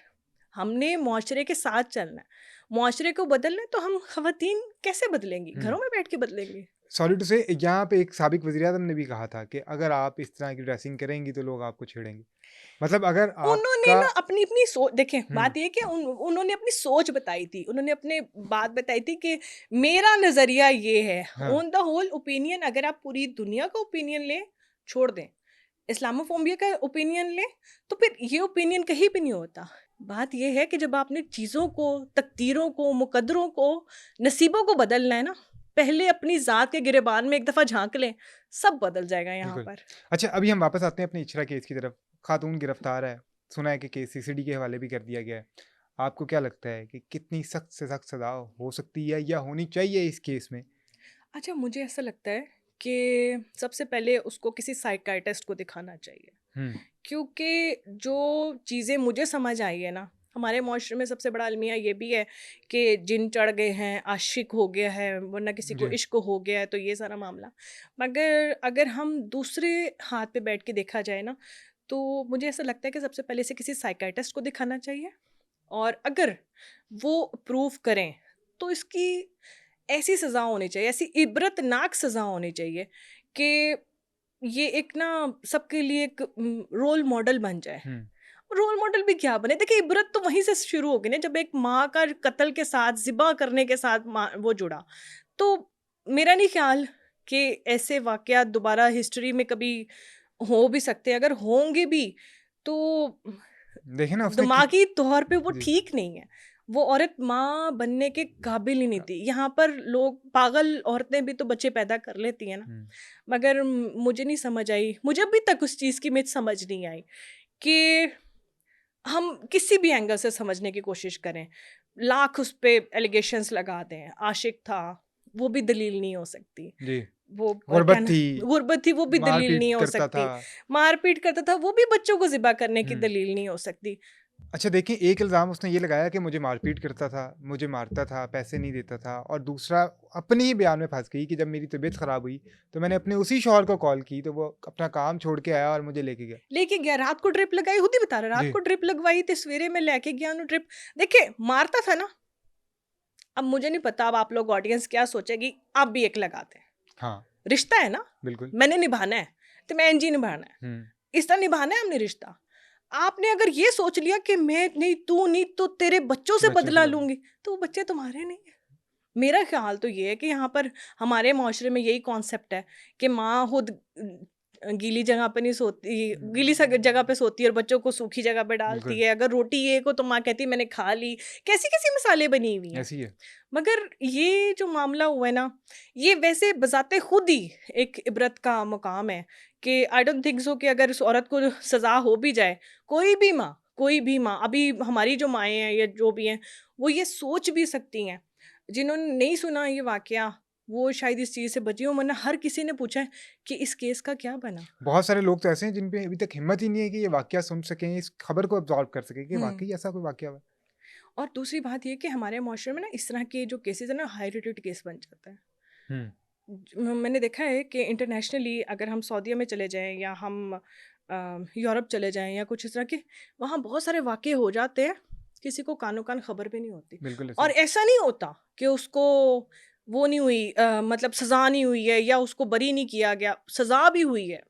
हमने मुआशरे के साथ चलना है, मुआशरे को बदलना है, तो हम खवातीन कैसे बदलेंगी? हुँ। घरों में बैठ के बदलेंगी। सॉरी टू से यहाँ पे एक साबिक वज़ीर-ए-आज़म ने भी कहा था कि अगर आप इस तरह की ड्रेसिंग करेंगी तो लोग आपको छेड़ेंगे। मतलब अगर उन्होंने आपका ना अपनी-अपनी सोच देखें, हुँ, बात ये है कि उन्होंने अपनी सोच बताई थी, उन्होंने अपने बात बताई थी कि मेरा नज़रिया ये है। हाँ, ऑन द होल ओपिनियन, अगर आप पूरी दुनिया का ओपिनियन लें, छोड़ दें। इस्लामोफोबिया का ओपिनियन लें, तो फिर ये ओपिनियन कहीं भी नहीं होता। बात ये है कि जब आपने चीज़ों को, तकदीरों को, मुकद्दरों को, नसीबों को बदलना है ना, पहले अपनी ज़ात के गिरेबान में एक दफ़ा झाँक लें, सब बदल जाएगा यहाँ बिल्कुल। पर। अच्छा, अभी हम वापस आते हैं अपने इचरा केस की तरफ। खातून गिरफ्तार है, सुना है कि केस सीसीडी के हवाले भी कर दिया गया है। आपको क्या लगता है कि कितनी सख्त से सख्त सज़ा हो सकती है या होनी चाहिए इस केस में? अच्छा, मुझे ऐसा लगता है कि सबसे पहले उसको किसी साइकियाट्रिस्ट को दिखाना चाहिए, हुँ, क्योंकि जो चीज़ें मुझे समझ आई है ना, हमारे माशरे में सबसे बड़ा अलमिया ये भी है कि जिन चढ़ गए हैं, आशिक हो गया है, वरना किसी को जी, इश्क हो गया है, तो ये सारा मामला। मगर अगर हम दूसरे हाथ पे बैठ के देखा जाए ना, तो मुझे ऐसा लगता है कि सबसे पहले से किसी साइकियाट्रिस्ट को दिखाना चाहिए। और अगर वो प्रूव करें, तो इसकी ऐसी सज़ा होनी चाहिए, ऐसी इबरतनाक सज़ा होनी चाहिए कि ये एक ना सबके लिए एक रोल मॉडल बन जाए। हुँ, रोल मॉडल भी क्या बने? देखिए, इबरत तो वहीं से शुरू होगी ना, जब एक माँ का कत्ल के साथ, ज़िबा करने के साथ माँ वो जुड़ा। तो मेरा नहीं ख़्याल कि ऐसे वाक़यात दोबारा हिस्ट्री में कभी हो भी सकते हैं। अगर होंगे भी, तो देखिए ना उसने कि दिमागी तौर पे वो जी, ठीक नहीं है। वो औरत माँ बनने के काबिल ही नहीं थी। यहाँ पर लोग, पागल औरतें भी तो बच्चे पैदा कर लेती हैं ना। हुँ, मगर मुझे नहीं समझ आई, मुझे अभी तक उस चीज़ की मुझे समझ नहीं आई कि हम किसी भी एंगल से समझने की कोशिश करें, लाख उस पे एलिगेशंस लगा दें, आशिक था, वो भी दलील नहीं हो सकती। जी। वो क्या गुर्बत ना, थी, गुर्बत थी, वो भी दलील मारपीट नहीं हो करता था। सकती। मारपीट करता था, वो भी बच्चों को ज़िबा करने की हुँ, दलील नहीं हो सकती। अच्छा देखिए, एक इल्ज़ाम उसने ये लगाया कि मुझे मारपीट करता था, मुझे मारता था, पैसे नहीं देता था, और दूसरा अपने ही बयान में फँस गई कि जब मेरी तबीयत ख़राब हुई, तो मैंने अपने उसी शौहर को कॉल की, तो वो अपना काम छोड़ के आया और मुझे लेके गया। लेके गया, रात को ड्रिप लगाई, खुद ही बता रहा है, रात जी, को ड्रिप लगवाई थी, सवेरे में लेके गया उन्हें ड्रिप। देखिए, मारता था ना, अब मुझे नहीं पता अब आप लोग ऑडियंस क्या सोचेगी, आप भी एक लगाते हैं। हाँ, रिश्ता है ना, बिल्कुल। मैंने निभाना है, तो मैं इंज ही निभाना है। हुँ, इस तरह निभाना है हमने रिश्ता। आपने अगर ये सोच लिया कि मैं नहीं, तू नहीं, तो तेरे बच्चों से बच्चों से बदला बदला। लूँगी, तो वो बच्चे तुम्हारे नहीं हैं। मेरा ख़्याल तो ये है कि यहाँ पर हमारे माशरे में यही कॉन्सेप्ट है कि माँ खुद गीली जगह पे नहीं सोती, गीली जगह पे सोती है और बच्चों को सूखी जगह पे डालती बिल्कुल, है। अगर रोटी एक हो तो माँ कहती है मैंने खा ली। कैसी-कैसी मिसालें बनी हुई हैं। ऐसे ही है। मगर ये जो मामला हुआ है ना, ये वैसे बज़ाते खुद ही एक इबरत का मुकाम है कि आई डोंट थिंक सो कि अगर उस औरत को सज़ा हो भी जाए, कोई भी माँ, अभी हमारी जो माएँ हैं या जो भी हैं, वो ये सोच भी सकती हैं। जिन्होंने नहीं सुना ये वाक़या, वो शायद इस चीज़ से बची हों, वरना हर किसी ने पूछा है कि इस केस का क्या बना? बहुत सारे लोग तो ऐसे हैं जिन पे अभी तक हिम्मत ही नहीं है कि ये वाक़या सुन सकें, इस खबर को अब्ज़ॉर्ब कर सकें कि हुँ। वाक़ई ऐसा कोई वाक़या हुआ है। और दूसरी बात ये कि हमारे माशरे में ना इस तरह के जो केसेज़ हैं ना, हाई रेटेड केस बन जाता है। हुँ, मैंने देखा है कि इंटरनेशनली अगर हम सऊदीया में चले जाएँ या हम यूरोप चले जाएँ या कुछ इस तरह के, वहाँ बहुत सारे वाक़ये हो जाते हैं, किसी को कानो-कान खबर भी नहीं होती। बिल्कुल ऐसे और ही। ऐसा नहीं होता कि उसको वो नहीं हुई, मतलब सज़ा नहीं हुई है या उसको बरी नहीं किया गया, सज़ा भी हुई है।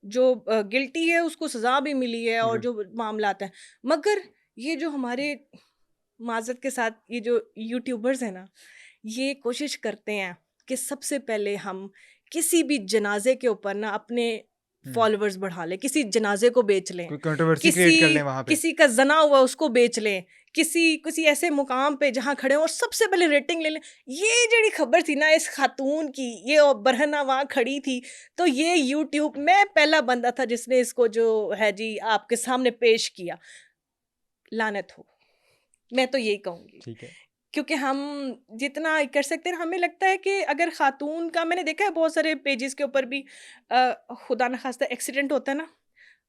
जो गिल्टी है उसको सज़ा भी मिली है और बिल्कुल। जो मामलात हैं। मगर ये जो हमारे माज़रत के साथ ये जो यूट्यूबर्स हैं ना, ये कोशिश करते हैं कि सबसे पहले हम किसी भी जनाज़े के ऊपर ना अपने हुँ, फॉलोवर्स बढ़ा लें, किसी जनाज़े को बेच लें, कोई कंट्रोवर्सी क्रिएट कर किसी लें वहाँ पे। किसी का ज़ना हुआ उसको बेच लें, किसी किसी ऐसे मुकाम पे जहाँ खड़े हों और सबसे पहले रेटिंग ले लें। ये ਜਿਹੜੀ खबर थी ना इस खातून की, ये बरहना वहाँ खड़ी थी, तो ये यूट्यूब मैं पहला बंदा था जिसने इसको जो है जी आपके सामने पेश किया। लानत हो! मैं तो यही कहूँगी। ठीक है। क्योंकि हम जितना कर सकते हैं, हमें लगता है कि अगर खातून का, मैंने देखा है बहुत सारे पेजेस के ऊपर भी खुदा न खास्ता एक्सीडेंट होता है ना,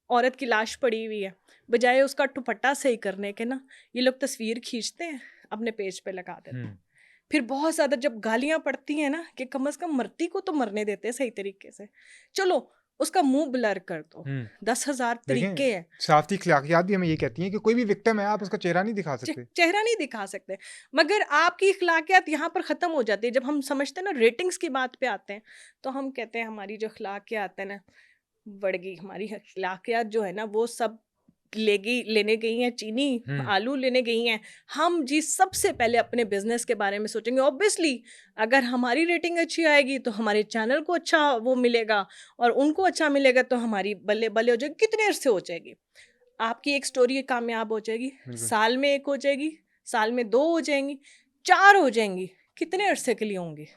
औरत की लाश पड़ी हुई है, बजाय उसका दुपट्टा सही करने के ना, ये लोग तस्वीर खींचते हैं, अपने पेज पे लगा हुँ, देते हैं। फिर बहुत ज़्यादा जब गालियाँ पड़ती हैं ना कि कम से कम मरती को तो मरने देते हैं सही तरीके से। चलो, उसका मुँह ब्लर कर दो, हुँ। 10,000 देखें, तरीके हैं। साफ़ अख़लाक़ियात भी हमें ये कहती हैं कि कोई भी विक्टिम है, आप उसका चेहरा नहीं दिखा सकते। चेहरा नहीं दिखा सकते। मगर आपकी अखलाकियात यहाँ पर ख़त्म हो जाती है। जब हम समझते हैं ना, रेटिंग्स की बात पे आते हैं, तो हम कहते हैं हमारी जो अखलाकियात है ना, बढ़ गई। हमारी अखलाकियात जो है ना, वो सब लेने गई हैं चीनी, हुँ, आलू लेने गई हैं। हम जी सबसे पहले अपने बिज़नेस के बारे में सोचेंगे। ऑब्वियसली अगर हमारी रेटिंग अच्छी आएगी तो हमारे चैनल को अच्छा वो मिलेगा, और उनको अच्छा मिलेगा तो हमारी बल्ले-बल्ले हो जाएगी, कितने अरसे हो जाएगी। आपकी एक स्टोरी कामयाब हो जाएगी, बिल्कुल, साल में 1 हो जाएगी, साल में 2 हो जाएँगी, 4 हो जाएँगी, कितने अरसे के लिए होंगी?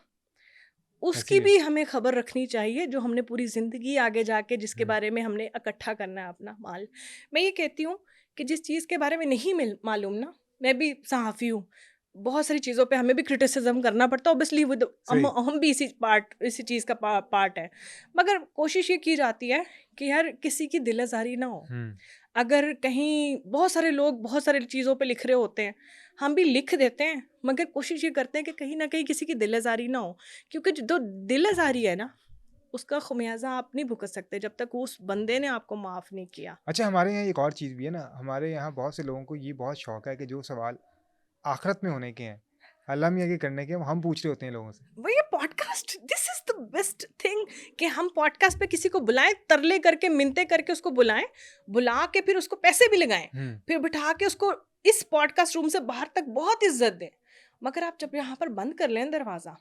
ऐसे उसकी ही है। भी हमें खबर रखनी चाहिए, जो हमने पूरी ज़िंदगी आगे जाके जिसके हुँ, बारे में हमने इकट्ठा करना है अपना माल। मैं ये कहती हूँ कि जिस चीज़ के बारे में नहीं मालूम ना, मैं भी सहाफ़ी हूँ, बहुत सारी चीज़ों पे हमें भी क्रिटिसिज़्म करना पड़ता है, ऑब्वियसली विद सही। हम भी इसी चीज़ का पार्ट है। मगर कोशिश ये की जाती है कि यार किसी की दिल आज़ारी ना हो। हुँ, अगर कहीं बहुत सारे लोग बहुत सारी चीज़ों पे लिख रहे होते हैं, हम भी लिख देते हैं, मगर कोशिश ये करते हैं कि कहीं न कहीं किसी की दिल आज़ारी ना हो। क्योंकि जो दिल आज़ारी है ना, उसका ख़मियाज़ा आप नहीं भुगत सकते जब तक उस बंदे ने आपको माफ़ नहीं किया। अच्छा हमारे यहाँ एक और चीज़ भी है ना, हमारे यहाँ बहुत से लोगों को ये बहुत शौक है कि जो सवाल आखिरत में होने के हैं, अल्लाह मियाँ के करने के हैं, वो हम पूछ रहे होते हैं लोगों से। वही podcast, this is the best thing कि हम पॉडकास्ट पे किसी को बुलाएँ, तरले करके, मिन्नतें करके उसको बुलाएँ, बुला के फिर उसको पैसे भी लगाएँ, हुँ, फिर बिठा के उसको इस पॉडकास्ट रूम से बाहर तक बहुत इज़्ज़त दें। मगर आप जब यहाँ पर बंद कर लें दरवाज़ा,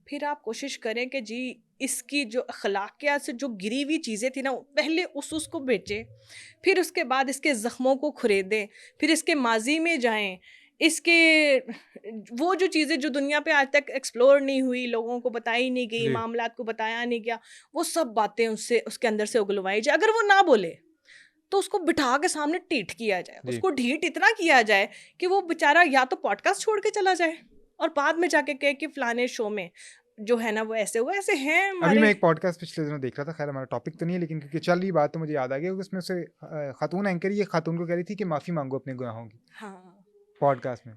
फिर आप कोशिश करें कि जी इसकी जो अखलाकियात से जो गिरी हुई चीज़ें थी ना, वो पहले उसको बेचें, फिर उसके बाद इसके ज़ख्मों को खुरेदें, फिर इसके माज़ी में जाएँ, इसके वो जो चीज़ें जो दुनिया पे आज तक एक्सप्लोर नहीं हुई, लोगों को बताई नहीं गई, जी, मामलात को बताया नहीं गया, वो सब बातें उससे उसके अंदर से उगलवाई जाए। अगर वो ना बोले, तो उसको बिठा के सामने ढीठ किया जाए, जी, उसको ढीठ इतना किया जाए कि वो बेचारा या तो पॉडकास्ट छोड़ के चला जाए और बाद में जाके कहे कि फलाने शो में जो है ना वो ऐसे हुआ, ऐसे हैं अभी हमारे। मैं एक पॉडकास्ट पिछले दिनों देख रहा था, खैर हमारा टॉपिक तो नहीं है, लेकिन क्योंकि चल रही बात तो मुझे याद आ गया, क्योंकि उसमें से खातून एंकर ये खातून को कह रही थी कि माफ़ी मांगो अपने गुनाहों की, हाँ, पॉडकास्ट में।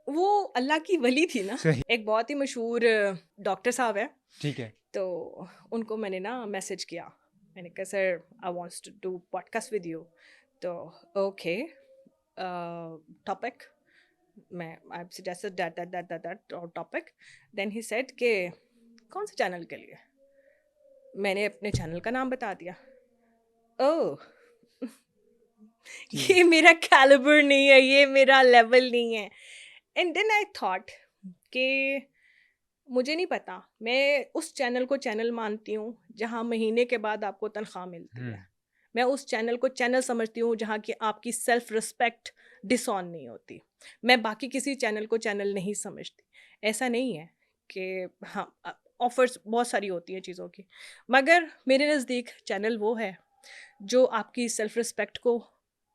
वो अल्लाह की वली थी ना। सही। एक बहुत ही मशहूर डॉक्टर साहब है, ठीक है। तो उनको मैंने ना मैसेज किया, मैंने कहा sir I wants to do podcast with you, तो ओके टॉपिक, मैं I suggested that that that that that topic, then he said कि कौन से चैनल के लिए, मैंने अपने चैनल का नाम बता दिया। ओह ठीक ये मेरा कैलिबर नहीं है, ये मेरा लेवल नहीं है। एंड देन आई थॉट कि मुझे नहीं पता, मैं उस चैनल को चैनल मानती हूँ जहाँ महीने के बाद आपको तनख्वाह मिलती है। मैं उस चैनल को चैनल समझती हूँ जहाँ की आपकी सेल्फ रिस्पेक्ट डिसऑन नहीं होती। मैं बाकी किसी चैनल को चैनल नहीं समझती। ऐसा नहीं है कि हाँ, ऑफर्स बहुत सारी होती हैं चीज़ों की, मगर मेरे नज़दीक चैनल वो है जो आपकी सेल्फ रिस्पेक्ट को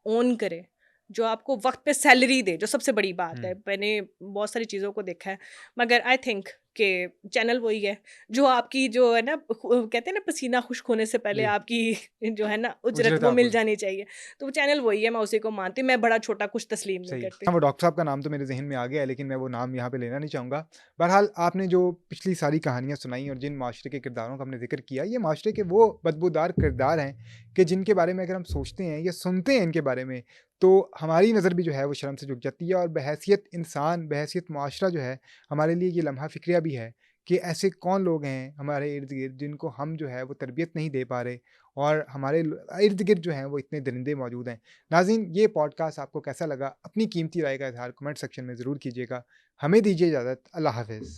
ओन करे, जो आपको वक्त पे सैलरी दे, जो सबसे बड़ी बात है। मैंने बहुत सारी चीज़ों को देखा है, मगर आई थिंक कि चैनल वही है जो आपकी जो है ना कहते हैं ना पसीना खुश्क होने से पहले जी। आपकी जो है ना उजरत उजरत वो मिल आपको। जानी चाहिए। तो वो चैनल वही है, मैं उसी को मानती हूँ, मैं बड़ा छोटा कुछ तस्लीम नहीं सही है। करती। हाँ, वो डॉक्टर साहब का नाम तो मेरे ज़हन में आ गया है, लेकिन मैं वो नाम यहाँ पे लेना नहीं चाहूँगा। बहरहाल आपने जो पिछली सारी कहानियाँ सुनाई और जिन माशरे के किरदारों का हमने ज़िक्र किया, ये माशरे के वो बदबूदार किरदार हैं कि जिनके बारे में अगर हम सोचते हैं या सुनते हैं इनके बारे में, तो हमारी नज़र भी जो है वो शर्म से झुक जाती है, और बहैसियत इंसान, बहैसियत मुआशरा जो है, हमारे लिए ये लम्हा फ़िक्रिया भी है कि ऐसे कौन लोग हैं हमारे इर्द-गिर्द जिनको हम जो है वो तरबियत नहीं दे पा रहे, और हमारे इर्द-गिर्द जो हैं वो इतने दरिंदे मौजूद हैं। नाज़रीन, ये पॉडकास्ट आपको कैसा लगा? अपनी कीमती राय का इज़हार कमेंट सेक्शन में ज़रूर कीजिएगा। हमें दीजिए इजाज़त। अल्लाह हाफ़िज़।